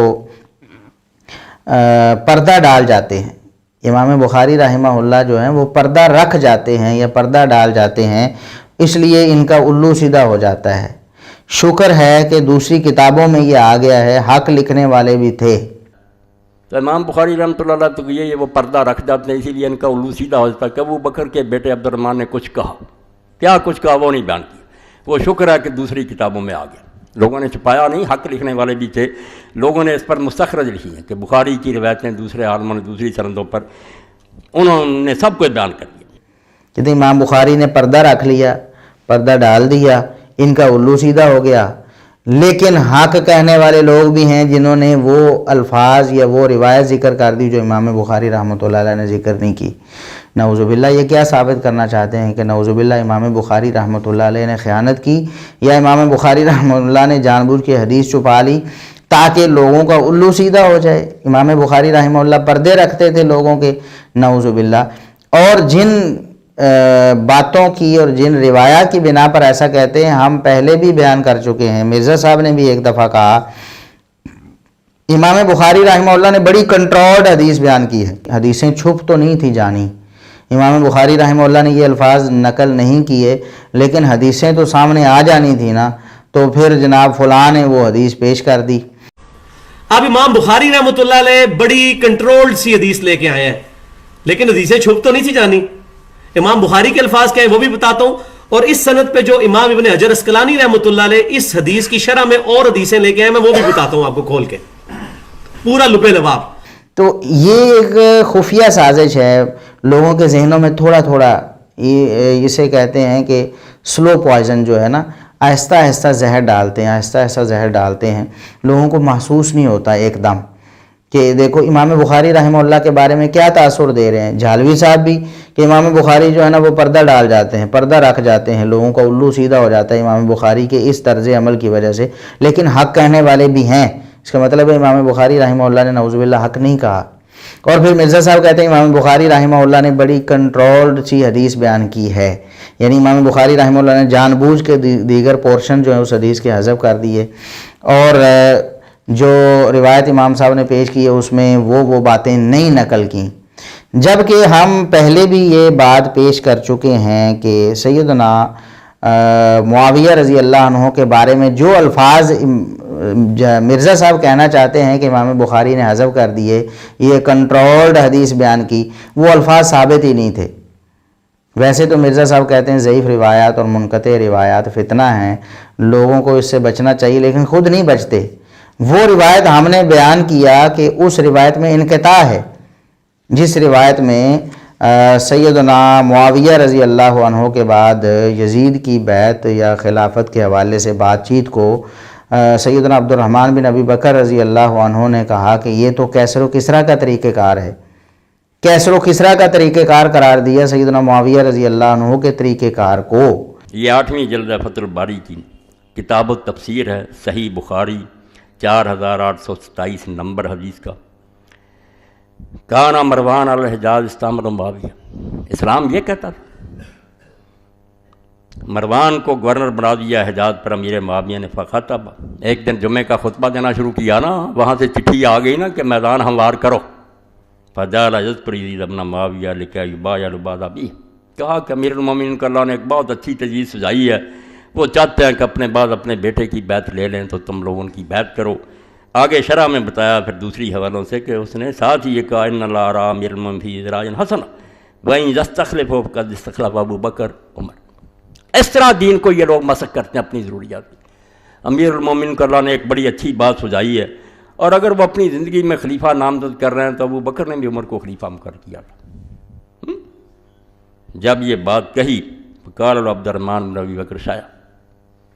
پردہ ڈال جاتے ہیں. امام بخاری رحمہ اللہ جو ہیں وہ پردہ رکھ جاتے ہیں یا پردہ ڈال جاتے ہیں، اس لیے ان کا الو سیدھا ہو جاتا ہے. شکر ہے کہ دوسری کتابوں میں یہ آ گیا ہے، حق لکھنے والے بھی تھے. تو امام بخاری رحمۃ اللہ علیہ تو یہ وہ پردہ رکھ جاتے ہیں، اسی لیے ان کا الو سیدھا ہو جاتا ہے. کہ ابو بکر کے بیٹے عبد الرحمن نے کچھ کہا، کیا کچھ کہا وہ نہیں بیان کیا. وہ شکر ہے کہ دوسری کتابوں میں آ گیا. لوگوں نے چھپایا نہیں، حق لکھنے والے بھی تھے. لوگوں نے اس پر مستخرج لکھی ہیں کہ بخاری کی روایتیں دوسرے عالموں نے دوسری سندوں پر انہوں نے سب کچھ بیان کر دیا. کہتے ہیں امام بخاری نے پردہ رکھ لیا، پردہ ڈال دیا، ان کا الو سیدھا ہو گیا۔ لیکن حق کہنے والے لوگ بھی ہیں جنہوں نے وہ الفاظ یا وہ روایت ذکر کر دی جو امام بخاری رحمۃ اللہ علیہ نے ذکر نہیں کی۔ نعوذ باللہ، یہ کیا ثابت کرنا چاہتے ہیں کہ نعوذ باللہ امام بخاری رحمۃ اللہ علیہ نے خیانت کی، یا امام بخاری رحمۃ اللہ نے جان بوجھ کے حدیث چھپا لی تاکہ لوگوں کا الو سیدھا ہو جائے؟ امام بخاری رحمہ اللہ پردے رکھتے تھے لوگوں کے، نعوذ باللہ۔ اور جن باتوں کی اور جن روایات کی بنا پر ایسا کہتے ہیں ہم پہلے بھی بیان کر چکے ہیں۔ مرزا صاحب نے بھی ایک دفعہ کہا، امام بخاری رحمہ اللہ نے بڑی کنٹرولڈ حدیث بیان کی ہے، حدیثیں چھپ تو نہیں تھی جانی، امام بخاری رحمہ اللہ نے یہ الفاظ نقل نہیں کیے، لیکن حدیثیں تو سامنے آ جانی تھی نا، تو پھر جناب فلاں نے وہ حدیث پیش کر دی۔ اب امام بخاری رحمۃ اللہ علیہ بڑی کنٹرولڈ سی حدیث لے کے آئے ہیں، لیکن حدیثیں چھپ تو نہیں تھی جانی۔ امام بخاری کے الفاظ کیا ہیں وہ بھی بتاتا ہوں، اور اس سند پہ جو امام ابن حجر اسقلانی رحمۃ اللہ علیہ اس حدیث کی شرح میں اور حدیثیں لے کے آئے، میں وہ بھی بتاتا ہوں آپ کو کھول کے، پورا لپے لباب۔ تو یہ ایک خفیہ سازش ہے، لوگوں کے ذہنوں میں تھوڑا تھوڑا اسے کہتے ہیں کہ سلو پوائزن جو ہے نا، آہستہ آہستہ زہر ڈالتے ہیں، آہستہ آہستہ زہر ڈالتے ہیں، لوگوں کو محسوس نہیں ہوتا ایک دم کہ دیکھو امام بخاری رحمہ اللہ کے بارے میں کیا تاثر دے رہے ہیں۔ جھالوی صاحب بھی کہ امام بخاری جو ہے نا وہ پردہ ڈال جاتے ہیں، پردہ رکھ جاتے ہیں، لوگوں کا الو سیدھا ہو جاتا ہے امام بخاری کے اس طرز عمل کی وجہ سے، لیکن حق کہنے والے بھی ہیں۔ اس کا مطلب ہے امام بخاری رحمہ اللہ نے نعوذ باللہ حق نہیں کہا۔ اور پھر مرزا صاحب کہتے ہیں امام بخاری رحمہ اللہ نے بڑی کنٹرولڈ سی حدیث بیان کی ہے، یعنی امام بخاری رحمہ اللہ نے جان بوجھ کے دیگر پورشن جو ہے اس حدیث کے حذف کر دیے، اور جو روایت امام صاحب نے پیش کی ہے اس میں وہ باتیں نہیں نقل کیں، جبکہ ہم پہلے بھی یہ بات پیش کر چکے ہیں کہ سیدنا معاویہ رضی اللہ عنہ کے بارے میں جو الفاظ مرزا صاحب کہنا چاہتے ہیں کہ امام بخاری نے حذف کر دیے، یہ کنٹرولڈ حدیث بیان کی، وہ الفاظ ثابت ہی نہیں تھے۔ ویسے تو مرزا صاحب کہتے ہیں ضعیف روایات اور منقطع روایات فتنہ ہیں، لوگوں کو اس سے بچنا چاہیے، لیکن خود نہیں بچتے۔ وہ روایت ہم نے بیان کیا کہ اس روایت میں انقطاع ہے، جس روایت میں سیدنا معاویہ رضی اللہ عنہ کے بعد یزید کی بیعت یا خلافت کے حوالے سے بات چیت کو سیدنا عبد الرحمن بن ابی بکر رضی اللہ عنہ نے کہا کہ یہ تو کیسر و کسریٰ کا طریقہ کار ہے، کیسر و کسریٰ کا طریقہ کار قرار دیا سیدنا معاویہ رضی اللہ عنہ کے طریقہ کار کو۔ یہ 8ویں جلد ہے فتح الباری کی، کتاب التفسیر ہے، صحیح بخاری 4827 نمبر حدیث کا۔ کانا مروان الحجاز استعمل معاویہ، اسلام یہ کہتا تھا، مروان کو گورنر بنا دیا حجاز پر امیر معاویہ نے، فخطب، ایک دن جمعے کا خطبہ دینا شروع کیا نا، وہاں سے چٹھی آ گئی نا کہ میدان ہموار کرو، فجعل یذکر یزید ابن معاویہ لکی یبایع بعد ابیہ، کہا کہ امیر المومنین کا اللہ نے ایک بہت اچھی تجویز سجائی ہے، وہ چاہتے ہیں کہ اپنے بعد اپنے بیٹے کی بیعت لے لیں، تو تم لوگ ان کی بیعت کرو۔ آگے شرح میں بتایا پھر دوسری حوالوں سے کہ اس نے ساتھ ہی یہ کہا ان اللہ ارا امیر المومنین فی ذراع حسن وإن یستخلفہ فقد استخلف ابو بکر عمر۔ اس طرح دین کو یہ لوگ مسخ کرتے ہیں اپنی ضروریات کی۔ امیر المومنین کو اللہ نے ایک بڑی اچھی بات سجائی ہے، اور اگر وہ اپنی زندگی میں خلیفہ نامزد کر رہے ہیں تو ابو بکر نے بھی عمر کو خلیفہ مقرر کیا تھا۔ جب یہ بات کہی قال عبد الرحمن بن ابی بکر شایا،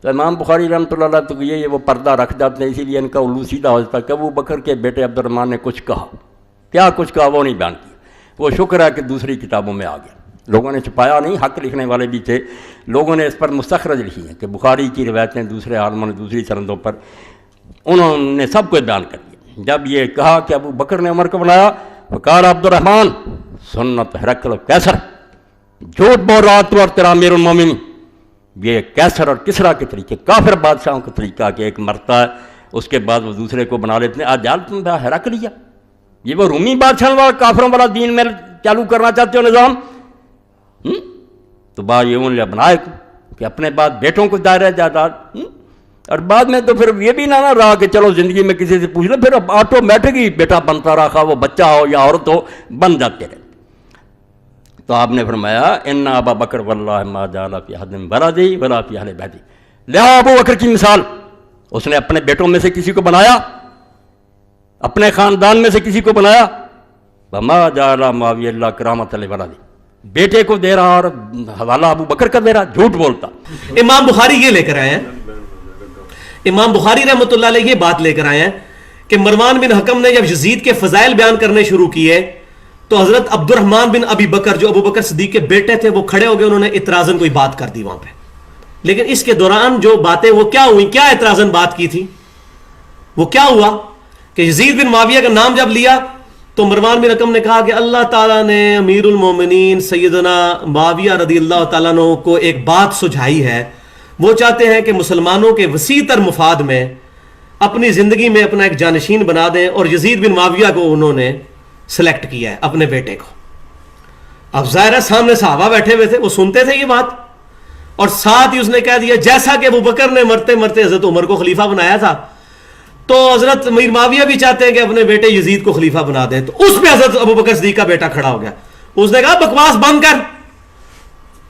تو امام بخاری رحمۃ اللہ علیہ تو یہ وہ پردہ رکھ جاتے ہیں، اسی لیے ان کا الو سیدھا ہو جاتا کہ ابو بکر کے بیٹے عبد الرحمن نے کچھ کہا، کیا کچھ کہا وہ نہیں بیان کیا۔ وہ شکر ہے کہ دوسری کتابوں میں آ گیا، لوگوں نے چھپایا نہیں، حق لکھنے والے بھی تھے، لوگوں نے اس پر مستخرج لکھی ہیں کہ بخاری کی روایتیں دوسرے عالموں نے دوسری سندوں پر انہوں نے سب کچھ بیان کر دیا۔ جب یہ کہا کہ ابو بکر نے عمر کو بنایا، فقال عبد الرحمن سنت ہرقل و کیسر، جھوٹ بول رہا تو اور تیرا امیر المومنین، یہ کیسر اور کسریٰ کے طریقے، کافر بادشاہوں کا طریقہ کہ ایک مرتا ہے اس کے بعد وہ دوسرے کو بنا لیتے ہیں۔ آج جال تم نے ہرقل لیا، یہ وہ رومی بادشاہ والا کافروں والا دین میں چالو کرنا چاہتے ہو نظام، تو با یہ ان بنائے کہ اپنے بعد بیٹوں کو دائرہ جائیداد، اور بعد میں تو پھر یہ بھی نہ رہا کہ چلو زندگی میں کسی سے پوچھ لو، پھر آٹومیٹک ہی بیٹا بنتا رہا، وہ بچہ ہو یا عورت ہو بن جاتے رہے۔ تو آپ نے فرمایا ان ابا بکر واللہ ما جعل فی احد من ولدہ ولا فی اہل بیتہ، لہٰذا ابو بکر کی مثال، اس نے اپنے بیٹوں میں سے کسی کو بنایا، اپنے خاندان میں سے کسی کو بنایا، وما جعل معاویہ اللہ کرامۃ لولدہ، بیٹے کو دے رہا اور حوالہ ابو بکر کا دے رہا, جھوٹ بولتا. امام بخاری یہ لے کر آئے ہیں, امام بخاری رحمۃ اللہ علیہ یہ بات لے کر آئے ہیں کہ مروان بن حکم نے جب یزید کے فضائل بیان کرنے شروع کیے تو حضرت عبد الرحمن بن ابی بکر جو ابو بکر صدیق کے بیٹے تھے وہ کھڑے ہو گئے, انہوں نے اعتراضاً کوئی بات کر دی وہاں پہ. لیکن اس کے دوران جو باتیں وہ کیا ہوئی, کیا اعتراضاً بات کی تھی, وہ کیا ہوا کہ یزید بن معاویہ کا نام جب لیا تو مروان بن حکم نے کہا کہ اللہ تعالیٰ نے امیر المومنین سیدنا معاویہ رضی اللہ تعالیٰ عنہ کو ایک بات سجھائی ہے, وہ چاہتے ہیں کہ مسلمانوں کے وسیع تر مفاد میں اپنی زندگی میں اپنا ایک جانشین بنا دیں, اور یزید بن معاویہ کو انہوں نے سلیکٹ کیا ہے اپنے بیٹے کو. اب ظاہر ہے سامنے صحابہ بیٹھے ہوئے تھے, وہ سنتے تھے یہ بات, اور ساتھ ہی اس نے کہہ دیا جیسا کہ ابو بکر نے مرتے مرتے حضرت عمر کو خلیفہ بنایا تھا تو حضرت امیر معاویہ بھی چاہتے ہیں کہ اپنے بیٹے یزید کو خلیفہ بنا دیں. تو اس پہ حضرت ابو بکر صدیق کا بیٹا کھڑا ہو گیا, اس نے کہا بکواس بند کر,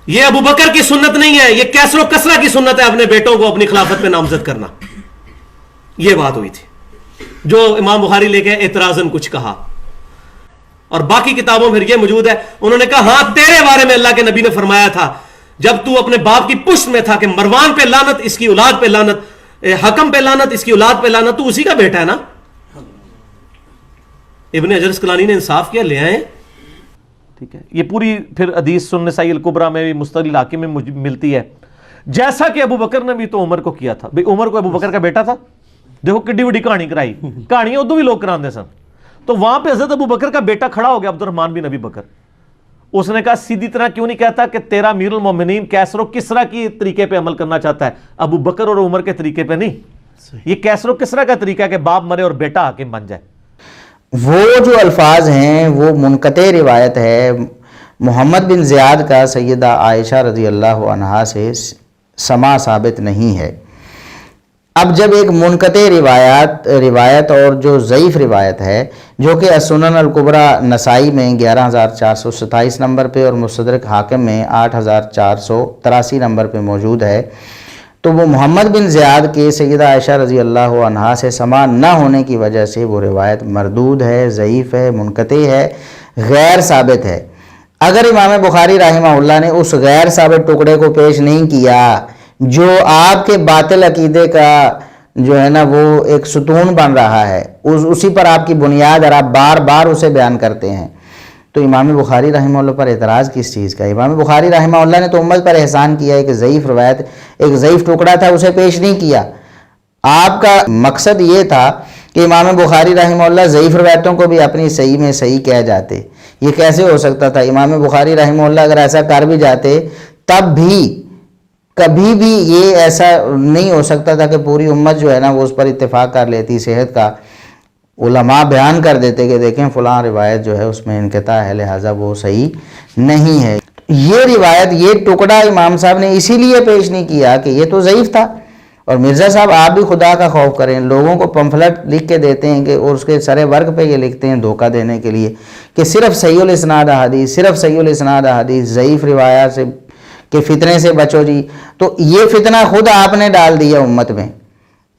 یہ ابو بکر کی سنت نہیں ہے, یہ کیسر و کسرہ کی سنت ہے اپنے بیٹوں کو اپنی خلافت پہ نامزد کرنا. یہ بات ہوئی تھی جو امام بخاری لے کے اعتراضاً کچھ کہا, اور باقی کتابوں میں یہ موجود ہے. انہوں نے کہا ہاں تیرے بارے میں اللہ کے نبی نے فرمایا تھا جب تو اپنے باپ کی پشت میں تھا کہ مروان پہ لعنت, اس کی اولاد پہ لعنت, حکم پہ لعنت, اس کی اولاد پہ لعنت, تو اسی کا بیٹا ہے نا. ابن حجر اسقلانی نے انصاف کیا, لے آئے. ٹھیک ہے, یہ پوری پھر حدیث سنن نسائی الکبریٰ میں بھی مستدل حاکم میں ملتی ہے. جیسا کہ ابو بکر نے بھی تو عمر کو کیا تھا, بھئی عمر کو ابو بکر کا بیٹا تھا, دیکھو کڈی بڑی کہانی کرائی, کہانیاں ادو بھی لوگ کراندے سن. تو وہاں پہ حضرت ابو بکر کا بیٹا کھڑا ہو گیا عبد الرحمن بن ابی بکر, اس نے کہا سیدھی طرح کیوں نہیں کہتا کہ تیرا امیر المومنین کیسر و کسرا کی طریقے پہ عمل کرنا چاہتا ہے, ابو بکر اور عمر کے طریقے پہ نہیں. یہ کیسر و کسرا کا طریقہ ہے کہ باپ مرے اور بیٹا حاکم بن جائے. وہ جو الفاظ ہیں وہ منقطع روایت ہے, محمد بن زیاد کا سیدہ عائشہ رضی اللہ عنہا سے سماع ثابت نہیں ہے. اب جب ایک منقطع روایت اور جو ضعیف روایت ہے جو کہ السنن الکبریٰ نسائی میں 11427 نمبر پہ اور مستدرک حاکم میں 8483 نمبر پہ موجود ہے, تو وہ محمد بن زیاد کے سیدہ عائشہ رضی اللہ عنہا سے سماع نہ ہونے کی وجہ سے وہ روایت مردود ہے, ضعیف ہے, منقطع ہے, غیر ثابت ہے. اگر امام بخاری رحمہ اللہ نے اس غیر ثابت ٹکڑے کو پیش نہیں کیا جو آپ کے باطل عقیدے کا جو ہے نا وہ ایک ستون بن رہا ہے, اسی پر آپ کی بنیاد اور آپ بار بار اسے بیان کرتے ہیں, تو امام بخاری رحمہ اللہ پر اعتراض کس چیز کا؟ امام بخاری رحمہ اللہ نے تو امت پر احسان کیا ہے کہ ضعیف روایت ایک ضعیف ٹکڑا تھا اسے پیش نہیں کیا. آپ کا مقصد یہ تھا کہ امام بخاری رحمہ اللہ ضعیف روایتوں کو بھی اپنی صحیح میں صحیح کہہ جاتے. یہ کیسے ہو سکتا تھا؟ امام بخاری رحمہ اللہ اگر ایسا کر بھی جاتے تب بھی کبھی بھی یہ ایسا نہیں ہو سکتا تھا کہ پوری امت جو ہے نا وہ اس پر اتفاق کر لیتی صحت کا. علماء بیان کر دیتے کہ دیکھیں فلاں روایت جو ہے اس میں انقطاع ہے, لہٰذا وہ صحیح نہیں ہے. یہ روایت, یہ ٹکڑا امام صاحب نے اسی لیے پیش نہیں کیا کہ یہ تو ضعیف تھا. اور مرزا صاحب آپ بھی خدا کا خوف کریں, لوگوں کو پمفلٹ لکھ کے دیتے ہیں کہ اور اس کے سرے ورق پہ یہ لکھتے ہیں دھوکہ دینے کے لیے کہ صرف صحیح الاسناد احادیث, صرف صحیح الاسناد احادیث, ضعیف روایات سے کہ فتنے سے بچو جی. تو یہ فتنہ خود آپ نے ڈال دیا امت میں.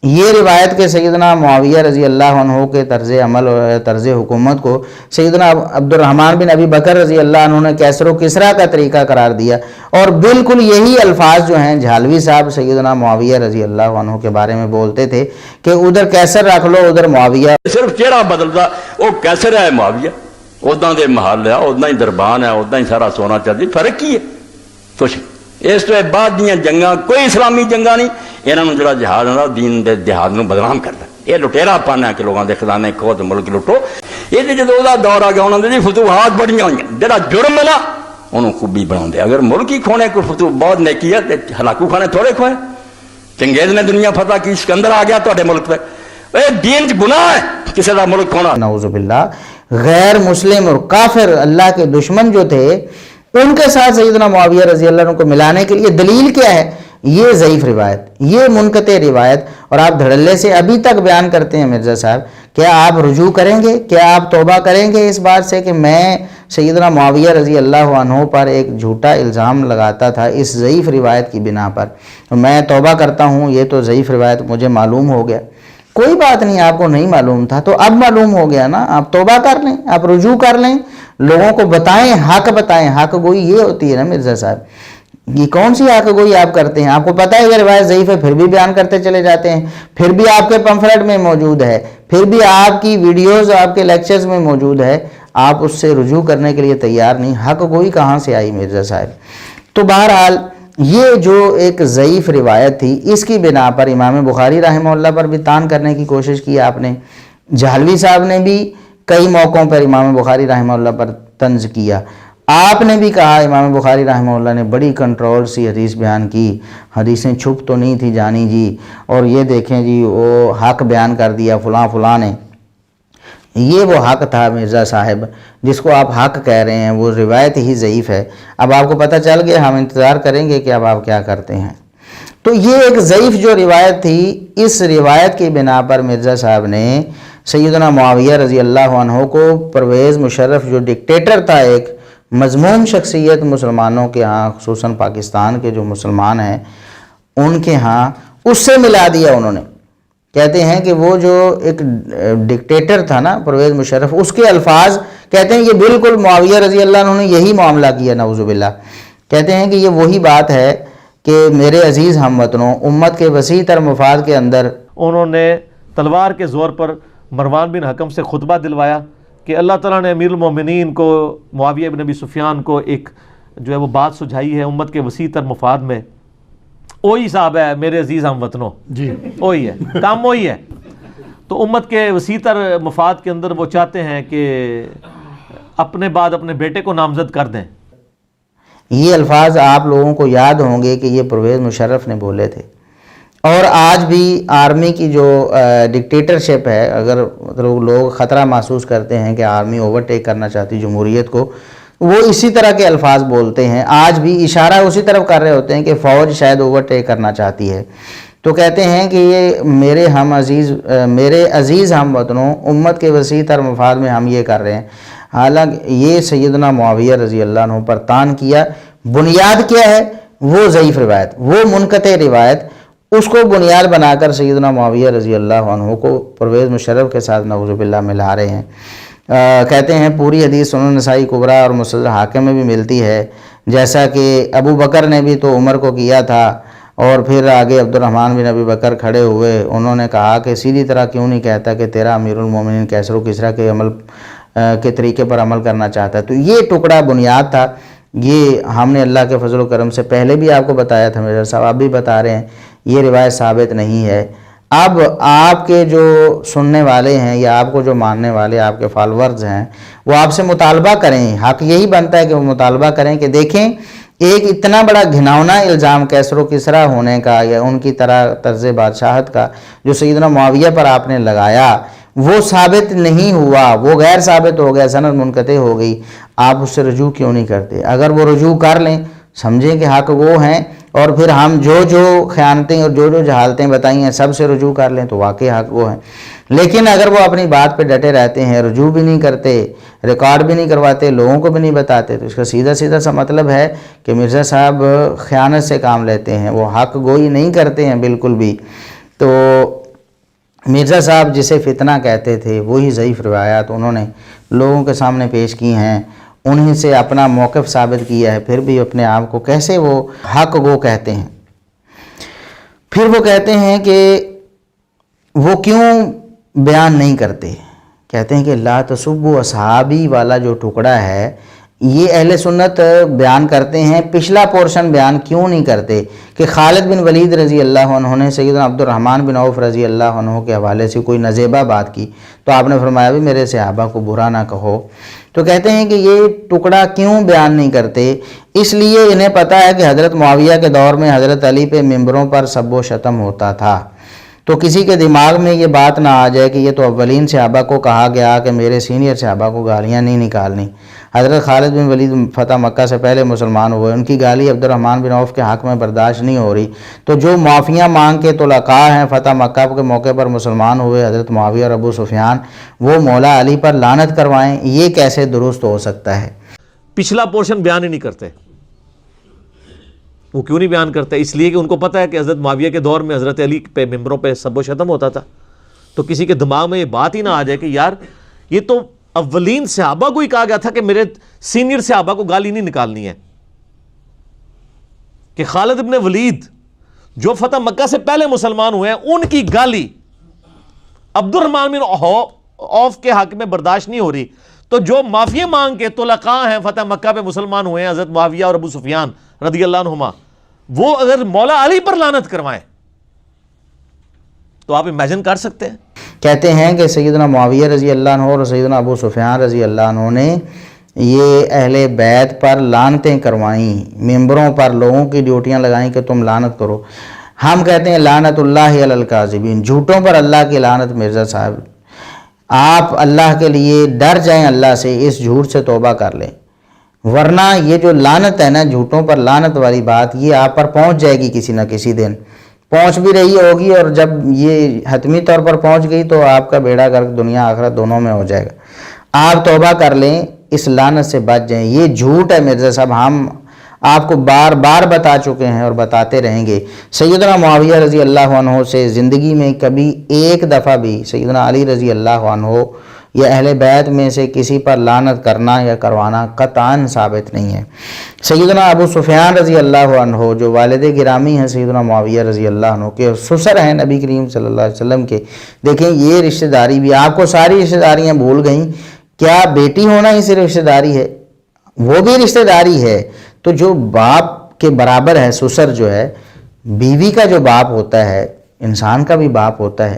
یہ روایت کے سیدنا معاویہ رضی اللہ عنہ کے طرز عمل اور طرز حکومت کو سیدنا عبد الرحمن بن ابی بکر رضی اللہ عنہ نے کیسر و کسرا کا طریقہ قرار دیا, اور بالکل یہی الفاظ جو ہیں جھالوی صاحب سیدنا معاویہ رضی اللہ عنہ کے بارے میں بولتے تھے کہ ادھر کیسر رکھ لو ادھر معاویہ. صرف چہرہ بدلتا, وہ کیسر ہے معاویہ, ادا دے محل ہے, ادا ہی دربان ہے, ادا ہی سارا سونا چاندی, فرق کی ہے؟ کچھ اس تو بعد دیا جنگاں کوئی اسلامی جنگاں نہیں, انہوں جڑا جہاد ہونا دین دے دیہات نو بدنام کرتا. یہ لٹیرا پانا کہ لوگوں دے خزانے کھود ملک لٹو. یہ جدو دا دور آ گیا انہوں نے فتوحات بڑی ہوئی, جڑا جرم ملا انہوں خوبی بنا دے. اگر ملک ہی کھونے کو فتوح بہت نیکی ہے, ہلاکو کھانے تھوڑے کھوئے. چنگیز نے دنیا فتح کی, سکندر آ گیا تو ملک پہ. دین گناہ ہے کسی دا ملک کھونا. نعوذ باللہ. غیر مسلم اور کافر اللہ کے دشمن جو تھے ان کے ساتھ سیدنا معاویہ رضی اللہ عنہ کو ملانے کے لیے دلیل کیا ہے؟ یہ ضعیف روایت, یہ منقطع روایت. اور آپ دھڑلے سے ابھی تک بیان کرتے ہیں مرزا صاحب, کیا آپ رجوع کریں گے؟ کیا آپ توبہ کریں گے اس بات سے کہ میں سیدنا معاویہ رضی اللہ عنہ پر ایک جھوٹا الزام لگاتا تھا اس ضعیف روایت کی بنا پر, میں توبہ کرتا ہوں, یہ تو ضعیف روایت مجھے معلوم ہو گیا. کوئی بات نہیں, آپ کو نہیں معلوم تھا تو اب معلوم ہو گیا نا, آپ توبہ کر لیں, آپ رجوع کر لیں. لوگوں کو بتائیں، حق بتائیں. حق گوئی یہ ہوتی ہے نا مرزا صاحب. یہ کون سی حق گوئی آپ کرتے ہیں؟ آپ کو پتہ ہے کہ روایت ضعیف ہے، پھر بھی بیان کرتے چلے جاتے ہیں، پھر بھی آپ کے پمفلٹ میں موجود ہے، پھر بھی آپ کی ویڈیوز آپ کے لیکچرز میں موجود ہے، آپ اس سے رجوع کرنے کے لیے تیار نہیں. حق گوئی کہاں سے آئی مرزا صاحب؟ تو بہرحال یہ جو ایک ضعیف روایت تھی، اس کی بنا پر امام بخاری رحمہ اللہ پر بھی تان کرنے کی کوشش کی آپ نے. جہلوی صاحب نے بھی کئی موقعوں پر امام بخاری رحمہ اللہ پر طنز کیا. آپ نے بھی کہا امام بخاری رحمہ اللہ نے بڑی کنٹرول سی حدیث بیان کی، حدیثیں چھپ تو نہیں تھی جانی جی، اور یہ دیکھیں جی وہ حق بیان کر دیا فلاں فلاں نے. یہ وہ حق تھا مرزا صاحب جس کو آپ حق کہہ رہے ہیں، وہ روایت ہی ضعیف ہے. اب آپ کو پتہ چل گیا، ہم انتظار کریں گے کہ اب آپ کیا کرتے ہیں. تو یہ ایک ضعیف جو روایت تھی، اس روایت کی بنا پر مرزا صاحب نے سیدنا معاویہ رضی اللہ عنہ کو، پرویز مشرف جو ڈکٹیٹر تھا، ایک مذموم شخصیت مسلمانوں کے ہاں، خصوصاً پاکستان کے جو مسلمان ہیں ان کے ہاں، اس سے ملا دیا انہوں نے. کہتے ہیں کہ وہ جو ایک ڈکٹیٹر تھا نا پرویز مشرف، اس کے الفاظ کہتے ہیں یہ بالکل معاویہ رضی اللہ عنہ نے یہی معاملہ کیا، نعوذ باللہ. کہتے ہیں کہ یہ وہی بات ہے کہ میرے عزیز ہم وطنوں، امت کے وسیع تر مفاد کے اندر انہوں نے تلوار کے زور پر مروان بن حکم سے خطبہ دلوایا کہ اللہ تعالیٰ نے امیر المومنین کو، معاویہ بن ابی سفیان کو ایک جو ہے وہ بات سجھائی ہے امت کے وسیع تر مفاد میں. وہی صاحب ہے میرے عزیز ہم وطنوں، جی وہی ہے کام، وہی ہے. تو امت کے وسیع تر مفاد کے اندر وہ چاہتے ہیں کہ اپنے بعد اپنے بیٹے کو نامزد کر دیں. یہ الفاظ آپ لوگوں کو یاد ہوں گے کہ یہ پرویز مشرف نے بولے تھے. اور آج بھی آرمی کی جو ڈکٹیٹرشپ ہے، اگر مطلب لوگ خطرہ محسوس کرتے ہیں کہ آرمی اوورٹیک کرنا چاہتی جمہوریت کو، وہ اسی طرح کے الفاظ بولتے ہیں. آج بھی اشارہ اسی طرف کر رہے ہوتے ہیں کہ فوج شاید اوورٹیک کرنا چاہتی ہے. تو کہتے ہیں کہ یہ میرے عزیز ہم وطنوں، امت کے وسیع تر مفاد میں ہم یہ کر رہے ہیں. حالانکہ یہ سیدنا معاویہ رضی اللہ عنہ پر تان کیا. بنیاد کیا ہے؟ وہ ضعیف روایت، وہ منقطع روایت، اس کو بنیاد بنا کر سیدنا معاویہ رضی اللہ عنہ کو پرویز مشرف کے ساتھ نعوذ باللہ ملا رہے ہیں. کہتے ہیں پوری حدیث سنن نسائی کبریٰ اور مستدرک حاکم میں بھی ملتی ہے، جیسا کہ ابو بکر نے بھی تو عمر کو کیا تھا، اور پھر آگے عبد الرحمن بن ابی بکر کھڑے ہوئے، انہوں نے کہا کہ سیدھی طرح کیوں نہیں کہتا کہ تیرا امیر المومنین کیسر و کسریٰ کے عمل کے طریقے پر عمل کرنا چاہتا ہے. تو یہ ٹکڑا بنیاد تھا. یہ ہم نے اللہ کے فضل و کرم سے پہلے بھی آپ کو بتایا تھا مرزا صاحب، اب بھی بتا رہے ہیں، یہ روایت ثابت نہیں ہے. اب آپ کے جو سننے والے ہیں یا آپ کو جو ماننے والے آپ کے فالورز ہیں، وہ آپ سے مطالبہ کریں، حق یہی بنتا ہے کہ وہ مطالبہ کریں کہ دیکھیں ایک اتنا بڑا گھناؤنا الزام کیسر و کسریٰ ہونے کا یا ان کی طرز بادشاہت کا جو سیدنا معاویہ پر آپ نے لگایا، وہ ثابت نہیں ہوا، وہ غیر ثابت ہو گیا، سند منقطع ہو گئی. آپ اس سے رجوع کیوں نہیں کرتے؟ اگر وہ رجوع کر لیں، سمجھیں کہ حق وہ ہیں، اور پھر ہم جو خیانتیں اور جو جہالتیں بتائی ہیں سب سے رجوع کر لیں تو واقعی حق وہ ہیں. لیکن اگر وہ اپنی بات پہ ڈٹے رہتے ہیں، رجوع بھی نہیں کرتے، ریکارڈ بھی نہیں کرواتے، لوگوں کو بھی نہیں بتاتے، تو اس کا سیدھا سا مطلب ہے کہ مرزا صاحب خیانت سے کام لیتے ہیں، وہ حق گوئی نہیں کرتے ہیں بالکل بھی. تو مرزا صاحب جسے فتنہ کہتے تھے، وہی ضعیف روایات انہوں نے لوگوں کے سامنے پیش کی ہیں، انہیں سے اپنا موقف ثابت کیا ہے، پھر بھی اپنے آپ کو کیسے وہ حق گو کہتے ہیں. پھر وہ کہتے ہیں کہ وہ کیوں بیان نہیں کرتے. کہتے ہیں کہ لا تسبوا اصحابی والا جو ٹکڑا ہے، یہ اہل سنت بیان کرتے ہیں، پچھلا پورشن بیان کیوں نہیں کرتے کہ خالد بن ولید رضی اللہ عنہ نے سیدنا عبد الرحمن بن عوف رضی اللہ عنہ کے حوالے سے کوئی نزیبہ بات کی تو آپ نے فرمایا بھی میرے صحابہ کو برا نہ کہو. تو کہتے ہیں کہ یہ ٹکڑا کیوں بیان نہیں کرتے؟ اس لیے انہیں پتہ ہے کہ حضرت معاویہ کے دور میں حضرت علی پہ ممبروں پر سب و شتم ہوتا تھا. تو کسی کے دماغ میں یہ بات نہ آ جائے کہ یہ تو اولین صحابہ کو کہا گیا کہ میرے سینئر صحابہ کو گالیاں نہیں نکالنی. حضرت خالد بن ولید فتح مکہ سے پہلے مسلمان ہوئے، ان کی گالی عبد الرحمن بن عوف کے حق میں برداشت نہیں ہو رہی. تو جو معافیاں مانگ کے طلقاء ہیں فتح مکہ کے موقع پر مسلمان ہوئے، حضرت معاویہ اور ابو سفیان، وہ مولا علی پر لعنت کروائیں، یہ کیسے درست ہو سکتا ہے؟ پچھلا پورشن بیان ہی نہیں کرتے. وہ کیوں نہیں بیان کرتے؟ اس لیے کہ ان کو پتہ ہے کہ حضرت معاویہ کے دور میں حضرت علی پہ ممبروں پہ سب و شتم ہوتا تھا. تو کسی کے دماغ میں یہ بات ہی نہ آ جائے کہ یار یہ تو اولین صحابہ کو ہی کہا گیا تھا کہ میرے سینئر صحابہ کو گالی نہیں نکالنی ہے. کہ خالد ابن ولید جو فتح مکہ سے پہلے مسلمان ہوئے ہیں, ان کی گالی عبد الرحمن بن عوف کے حق میں برداشت نہیں ہو رہی, تو جو معافی مانگ کے طلقاء ہیں فتح مکہ پہ مسلمان ہوئے ہیں, حضرت معاویہ اور ابو سفیان رضی اللہ عنہما, وہ اگر مولا علی پر لعنت کروائیں تو آپ امیجن کر سکتے ہیں. کہتے ہیں کہ سیدنا معاویہ رضی اللہ عنہ اور سیدنا ابو سفیان رضی اللہ عنہ نے یہ اہل بیت پر لعنتیں کروائیں, ممبروں پر لوگوں کی ڈیوٹیاں لگائیں کہ تم لعنت کرو. ہم کہتے ہیں لعنت اللہ علی الکاذبین, جھوٹوں پر اللہ کی لعنت. مرزا صاحب آپ اللہ کے لیے ڈر جائیں, اللہ سے, اس جھوٹ سے توبہ کر لیں, ورنہ یہ جو لعنت ہے نا, جھوٹوں پر لعنت والی بات, یہ آپ پر پہنچ جائے گی کسی نہ کسی دن, پہنچ بھی رہی ہوگی, اور جب یہ حتمی طور پر پہنچ گئی تو آپ کا بیڑا گرک دنیا آخرت دونوں میں ہو جائے گا. آپ توبہ کر لیں, اس لعنت سے بچ جائیں. یہ جھوٹ ہے مرزا صاحب, ہم آپ کو بار بار بتا چکے ہیں اور بتاتے رہیں گے. سیدنا معاویہ رضی اللہ عنہ سے زندگی میں کبھی ایک دفعہ بھی سیدنا علی رضی اللہ عنہ یا اہل بیت میں سے کسی پر لعنت کرنا یا کروانا قطعاً ثابت نہیں ہے. سیدنا ابو سفیان رضی اللہ عنہ جو والد گرامی ہیں سیدنا معاویہ رضی اللہ عنہ کے, سسر ہیں نبی کریم صلی اللہ علیہ وسلم کے, دیکھیں یہ رشتہ داری بھی, آپ کو ساری رشتہ داریاں بھول گئیں. کیا بیٹی ہونا ہی صرف رشتہ داری ہے؟ وہ بھی رشتہ داری ہے. تو جو باپ کے برابر ہے, سسر جو ہے, بیوی کا جو باپ ہوتا ہے, انسان کا بھی باپ ہوتا ہے,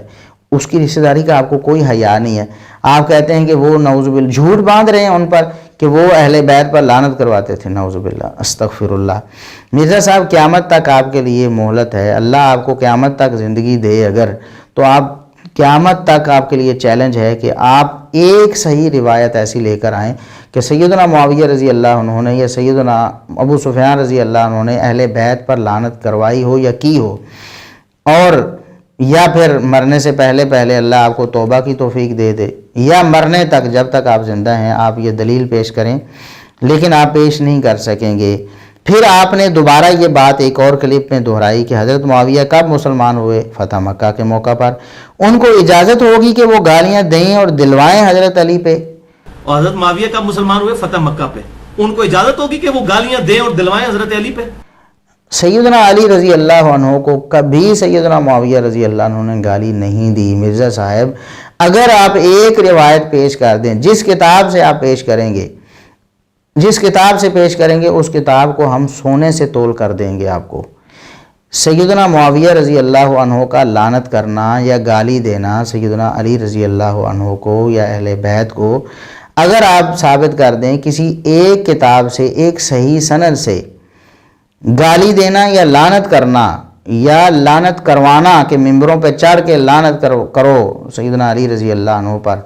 اس کی رشتہ داری کا آپ کو کوئی حیا نہیں ہے. آپ کہتے ہیں کہ وہ نعوذ باللہ جھوٹ باندھ رہے ہیں ان پر کہ وہ اہل بیت پر لعنت کرواتے تھے, نعوذ باللہ, استغفر اللہ. مرزا صاحب قیامت تک آپ کے لیے مہلت ہے, اللہ آپ کو قیامت تک زندگی دے اگر, تو آپ قیامت تک آپ کے لیے چیلنج ہے کہ آپ ایک صحیح روایت ایسی لے کر آئیں کہ سیدنا معاویہ رضی اللہ عنہ نے یا سیدنا ابو سفیان رضی اللہ عنہ نے اہل بیت پر لعنت کروائی ہو یا کی ہو, اور یا پھر مرنے سے پہلے پہلے اللہ آپ کو توبہ کی توفیق دے دے, یا مرنے تک جب تک آپ زندہ ہیں آپ یہ دلیل پیش کریں, لیکن آپ پیش نہیں کر سکیں گے. پھر آپ نے دوبارہ یہ بات ایک اور کلپ میں دہرائی کہ حضرت معاویہ کب مسلمان ہوئے؟ فتح مکہ کے موقع پر. ان کو اجازت ہوگی کہ وہ گالیاں دیں اور دلوائیں حضرت علی پہ. اور حضرت معاویہ کب مسلمان ہوئے؟ فتح مکہ پہ. ان کو اجازت ہوگی کہ وہ گالیاں دیں اور دلوائیں حضرت علی پہ. سیدنا علی رضی اللہ عنہ کو کبھی سیدنا معاویہ رضی اللہ عنہ نے گالی نہیں دی. مرزا صاحب اگر آپ ایک روایت پیش کر دیں, جس کتاب سے آپ پیش کریں گے, جس کتاب سے پیش کریں گے اس کتاب کو ہم سونے سے تول کر دیں گے آپ کو. سیدنا معاویہ رضی اللہ عنہ کا لعنت کرنا یا گالی دینا سیدنا علی رضی اللہ عنہ کو یا اہل بیت کو, اگر آپ ثابت کر دیں کسی ایک کتاب سے, ایک صحیح سند سے, گالی دینا یا لعنت کرنا یا لعنت کروانا کہ ممبروں پہ چڑھ کے لعنت کرو سیدنا علی رضی اللہ عنہ پر,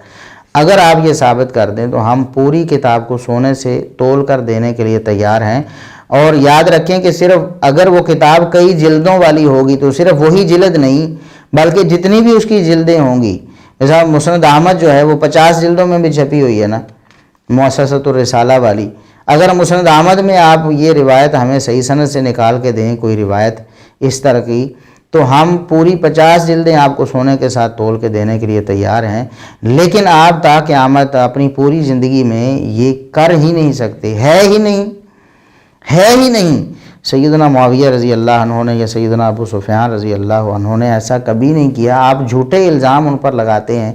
اگر آپ یہ ثابت کر دیں تو ہم پوری کتاب کو سونے سے تول کر دینے کے لیے تیار ہیں. اور یاد رکھیں کہ صرف اگر وہ کتاب کئی جلدوں والی ہوگی تو صرف وہی جلد نہیں بلکہ جتنی بھی اس کی جلدیں ہوں گی, جیسا مسند احمد جو ہے وہ 50 جلدوں میں بھی چھپی ہوئی ہے نا, مؤسسۃ الرسالہ والی. اگر مسند احمد میں آپ یہ روایت ہمیں صحیح سند سے نکال کے دیں, کوئی روایت اس طرح کی, تو ہم پوری 50 جلدیں آپ کو سونے کے ساتھ تول کے دینے کے لیے تیار ہیں. لیکن آپ تا قیامت اپنی پوری زندگی میں یہ کر ہی نہیں سکتے, ہے ہی نہیں. سیدنا معاویہ رضی اللہ عنہ نے یا سیدنا ابو سفیان رضی اللہ عنہ نے ایسا کبھی نہیں کیا. آپ جھوٹے الزام ان پر لگاتے ہیں,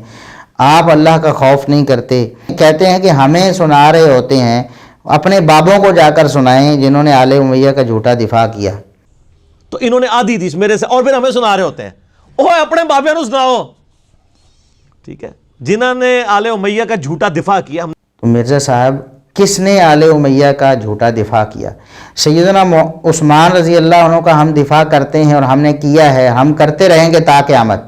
آپ اللہ کا خوف نہیں کرتے. کہتے ہیں کہ ہمیں سنا رہے ہوتے ہیں, اپنے بابوں کو جا کر سنائیں جنہوں نے آل امیہ کا جھوٹا دفاع کیا. تو انہوں نے آدھی حدیث میرے سے, اور پھر ہمیں سنا رہے ہوتے ہیں, اوہ اپنے بابے نو سناؤ, ٹھیک ہے, جنہوں نے آل امیہ کا جھوٹا دفاع کیا. تو مرزا صاحب کس نے آل امیہ کا جھوٹا دفاع کیا؟ سیدنا عثمان رضی اللہ عنہ کا ہم دفاع کرتے ہیں اور ہم نے کیا ہے, ہم کرتے رہیں گے تا قیامت,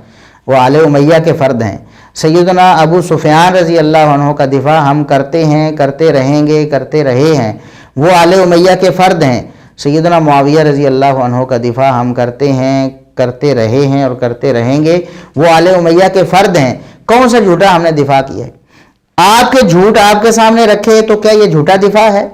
وہ آل امیہ کے فرد ہیں. سیدنا ابو سفیان رضی اللہ عنہ کا دفاع ہم کرتے ہیں, کرتے رہیں گے, کرتے رہے ہیں, وہ آل امیہ کے فرد ہیں. سیدنا معاویہ رضی اللہ عنہ کا دفاع ہم کرتے ہیں, کرتے رہے ہیں اور کرتے رہیں گے, وہ آل امیہ کے فرد ہیں. کون سا جھوٹا ہم نے دفاع کیا ہے؟ آپ کے جھوٹ آپ کے سامنے رکھے تو کیا یہ جھوٹا دفاع ہے؟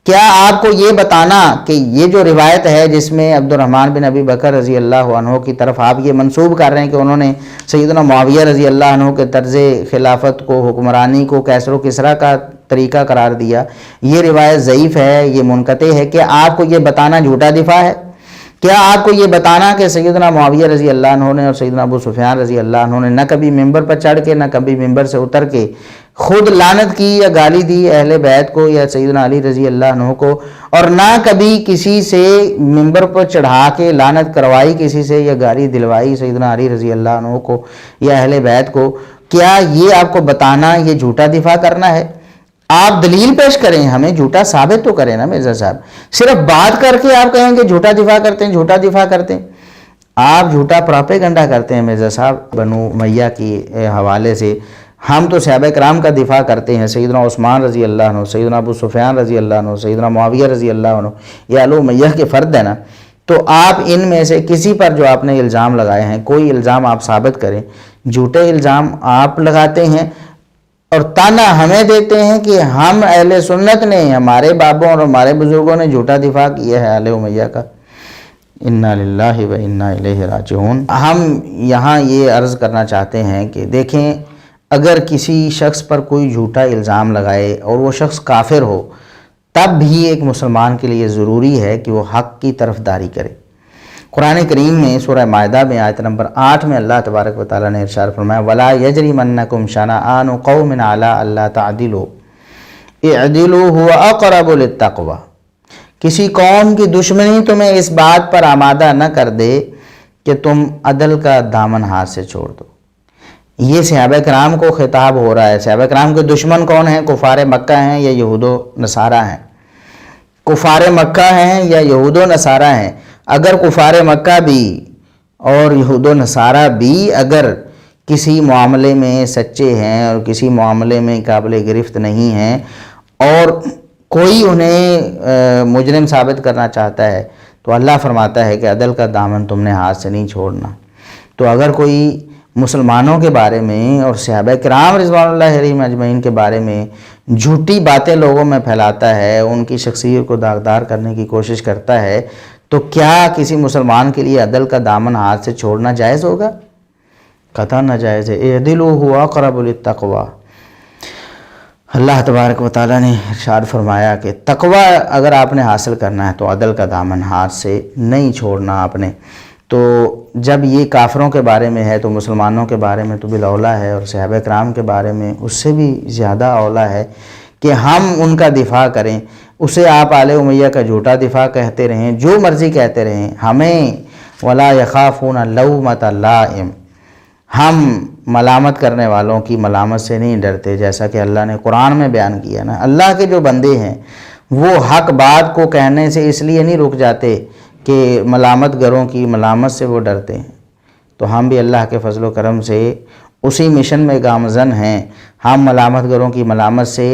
کیا آپ کو یہ بتانا کہ یہ جو روایت ہے جس میں عبد الرحمن بن ابی بکر رضی اللہ عنہ کی طرف آپ یہ منسوب کر رہے ہیں کہ انہوں نے سیدنا معاویہ رضی اللہ عنہ کے طرز خلافت کو، حکمرانی کو کیسر و کسریٰ کا طریقہ قرار دیا، یہ روایت ضعیف ہے، یہ منقطع ہے، کہ آپ کو یہ بتانا جھوٹا دفاع ہے؟ کیا آپ کو یہ بتانا کہ سیدنا معاویہ رضی اللہ عنہ نے اور سیدنا ابو سفیان رضی اللہ عنہ نے نہ کبھی ممبر پر چڑھ کے نہ کبھی ممبر سے اتر کے خود لعنت کی یا گالی دی اہل بیت کو یا سیدنا علی رضی اللہ عنہ کو، اور نہ کبھی کسی سے ممبر پر چڑھا کے لعنت کروائی کسی سے یا گالی دلوائی سیدنا علی رضی اللہ عنہ کو یا اہل بیت کو؟ کیا یہ آپ کو بتانا یہ جھوٹا دفاع کرنا ہے؟ آپ دلیل پیش کریں، ہمیں جھوٹا ثابت تو کریں نا مرزا صاحب، صرف بات کر کے آپ کہیں کہ جھوٹا دفاع کرتے ہیں، جھوٹا دفاع کرتے ہیں۔ آپ جھوٹا پراپیگنڈا کرتے ہیں مرزا صاحب بنو امیہ کی حوالے سے۔ ہم تو صحابہ کرام کا دفاع کرتے ہیں، سیدنا عثمان رضی اللہ عنہ، سیدنا ابو سفیان رضی اللہ عنہ، سیدنا معاویہ رضی اللہ عنہ، یہ آل امیہ کے فرد ہیں نا۔ تو آپ ان میں سے کسی پر جو آپ نے الزام لگائے ہیں، کوئی الزام آپ ثابت کریں۔ جھوٹے الزام آپ لگاتے ہیں اور تانا ہمیں دیتے ہیں کہ ہم اہل سنت نے، ہمارے بابوں اور ہمارے بزرگوں نے جھوٹا دفاع کیا ہے آل امیہ کا۔ انا للہ و انا الیہ راجعون۔ ہم یہاں یہ عرض کرنا چاہتے ہیں کہ دیکھیں، اگر کسی شخص پر کوئی جھوٹا الزام لگائے اور وہ شخص کافر ہو، تب بھی ایک مسلمان کے لیے ضروری ہے کہ وہ حق کی طرفداری کرے۔ قرآن کریم میں سورہ مائدہ میں آیت نمبر 8 میں اللہ تبارک و تعالیٰ نے ارشاد فرمایا وَلَا يَجْرِمَنَّكُمْ شَنَآنُ قَوْمٍ عَلَىٰ أَلَّا تَعْدِلُوا اعْدِلُوا هُوَ أَقْرَبُ لِلتَّقْوَىٰ۔ کسی قوم کی دشمنی تمہیں اس بات پر آمادہ نہ کر دے کہ تم عدل کا دامن ہاتھ سے چھوڑ دو۔ یہ صحابہ کرام کو خطاب ہو رہا ہے۔ صحابہ کرام کے دشمن کون ہیں؟ کفار مکہ ہیں یا یہود و نصارہ ہیں؟ کفار مکہ ہیں یا یہود و نصارہ ہیں؟ اگر کفار مکہ بھی اور یہود و نصارہ بھی اگر کسی معاملے میں سچے ہیں اور کسی معاملے میں قابل گرفت نہیں ہیں اور کوئی انہیں مجرم ثابت کرنا چاہتا ہے، تو اللہ فرماتا ہے کہ عدل کا دامن تم نے ہاتھ سے نہیں چھوڑنا۔ تو اگر کوئی مسلمانوں کے بارے میں اور صحابہ کرام رضوان اللہ علیہم اجمعین کے بارے میں جھوٹی باتیں لوگوں میں پھیلاتا ہے، ان کی شخصیت کو داغدار کرنے کی کوشش کرتا ہے، تو کیا کسی مسلمان کے لیے عدل کا دامن ہاتھ سے چھوڑنا جائز ہوگا؟ قطعاً ناجائز ہے۔ اعدلوا هو اقرب للتقویٰ۔ اللہ تبارک و تعالیٰ نے ارشاد فرمایا کہ تقوی اگر آپ نے حاصل کرنا ہے تو عدل کا دامن ہاتھ سے نہیں چھوڑنا آپ نے۔ تو جب یہ کافروں کے بارے میں ہے تو مسلمانوں کے بارے میں تو بالاولیٰ ہے، اور صحابہ کرام کے بارے میں اس سے بھی زیادہ اولیٰ ہے کہ ہم ان کا دفاع کریں۔ اسے آپ آل امیہ کا جھوٹا دفاع کہتے رہیں، جو مرضی کہتے رہیں، ہمیں ولا یخافون لومۃ لائم، ہم ملامت کرنے والوں کی ملامت سے نہیں ڈرتے، جیسا کہ اللہ نے قرآن میں بیان کیا نا۔ اللہ کے جو بندے ہیں وہ حق بات کو کہنے سے اس لیے نہیں رک جاتے کہ ملامت گروں کی ملامت سے وہ ڈرتے ہیں۔ تو ہم بھی اللہ کے فضل و کرم سے اسی مشن میں گامزن ہیں۔ ہم ملامت گروں کی ملامت سے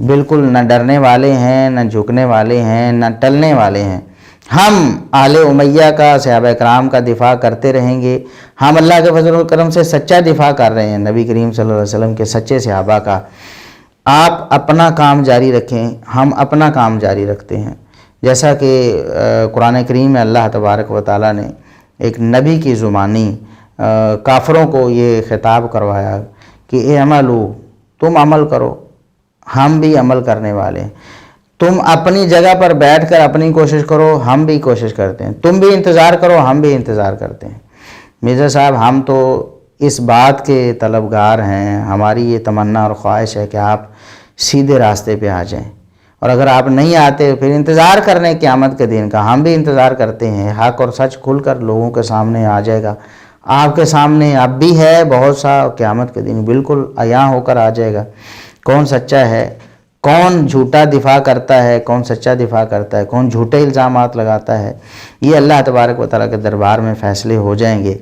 بالکل نہ ڈرنے والے ہیں، نہ جھکنے والے ہیں، نہ ٹلنے والے ہیں۔ ہم آل امیہ کا، صحابہ کرام کا دفاع کرتے رہیں گے۔ ہم اللہ کے فضل و کرم سے سچا دفاع کر رہے ہیں نبی کریم صلی اللہ علیہ وسلم کے سچے صحابہ کا۔ آپ اپنا کام جاری رکھیں، ہم اپنا کام جاری رکھتے ہیں۔ جیسا کہ قرآن کریم میں اللہ تبارک و تعالیٰ نے ایک نبی کی زبانی کافروں کو یہ خطاب کروایا کہ اعملوا، تم عمل کرو، ہم بھی عمل کرنے والے ہیں۔ تم اپنی جگہ پر بیٹھ کر اپنی کوشش کرو، ہم بھی کوشش کرتے ہیں۔ تم بھی انتظار کرو، ہم بھی انتظار کرتے ہیں۔ مرزا صاحب، ہم تو اس بات کے طلبگار ہیں، ہماری یہ تمنا اور خواہش ہے کہ آپ سیدھے راستے پہ آ جائیں، اور اگر آپ نہیں آتے پھر انتظار کرنے قیامت کے دن کا۔ ہم بھی انتظار کرتے ہیں، حق اور سچ کھل کر لوگوں کے سامنے آ جائے گا۔ آپ کے سامنے اب بھی ہے بہت سا، قیامت کے دن بالکل عیاں ہو کر آ جائے گا کون سچا ہے، کون جھوٹا دفاع کرتا ہے، کون سچا دفاع کرتا ہے، کون جھوٹے الزامات لگاتا ہے۔ یہ اللہ تبارک و تعالیٰ کے دربار میں فیصلے ہو جائیں گے۔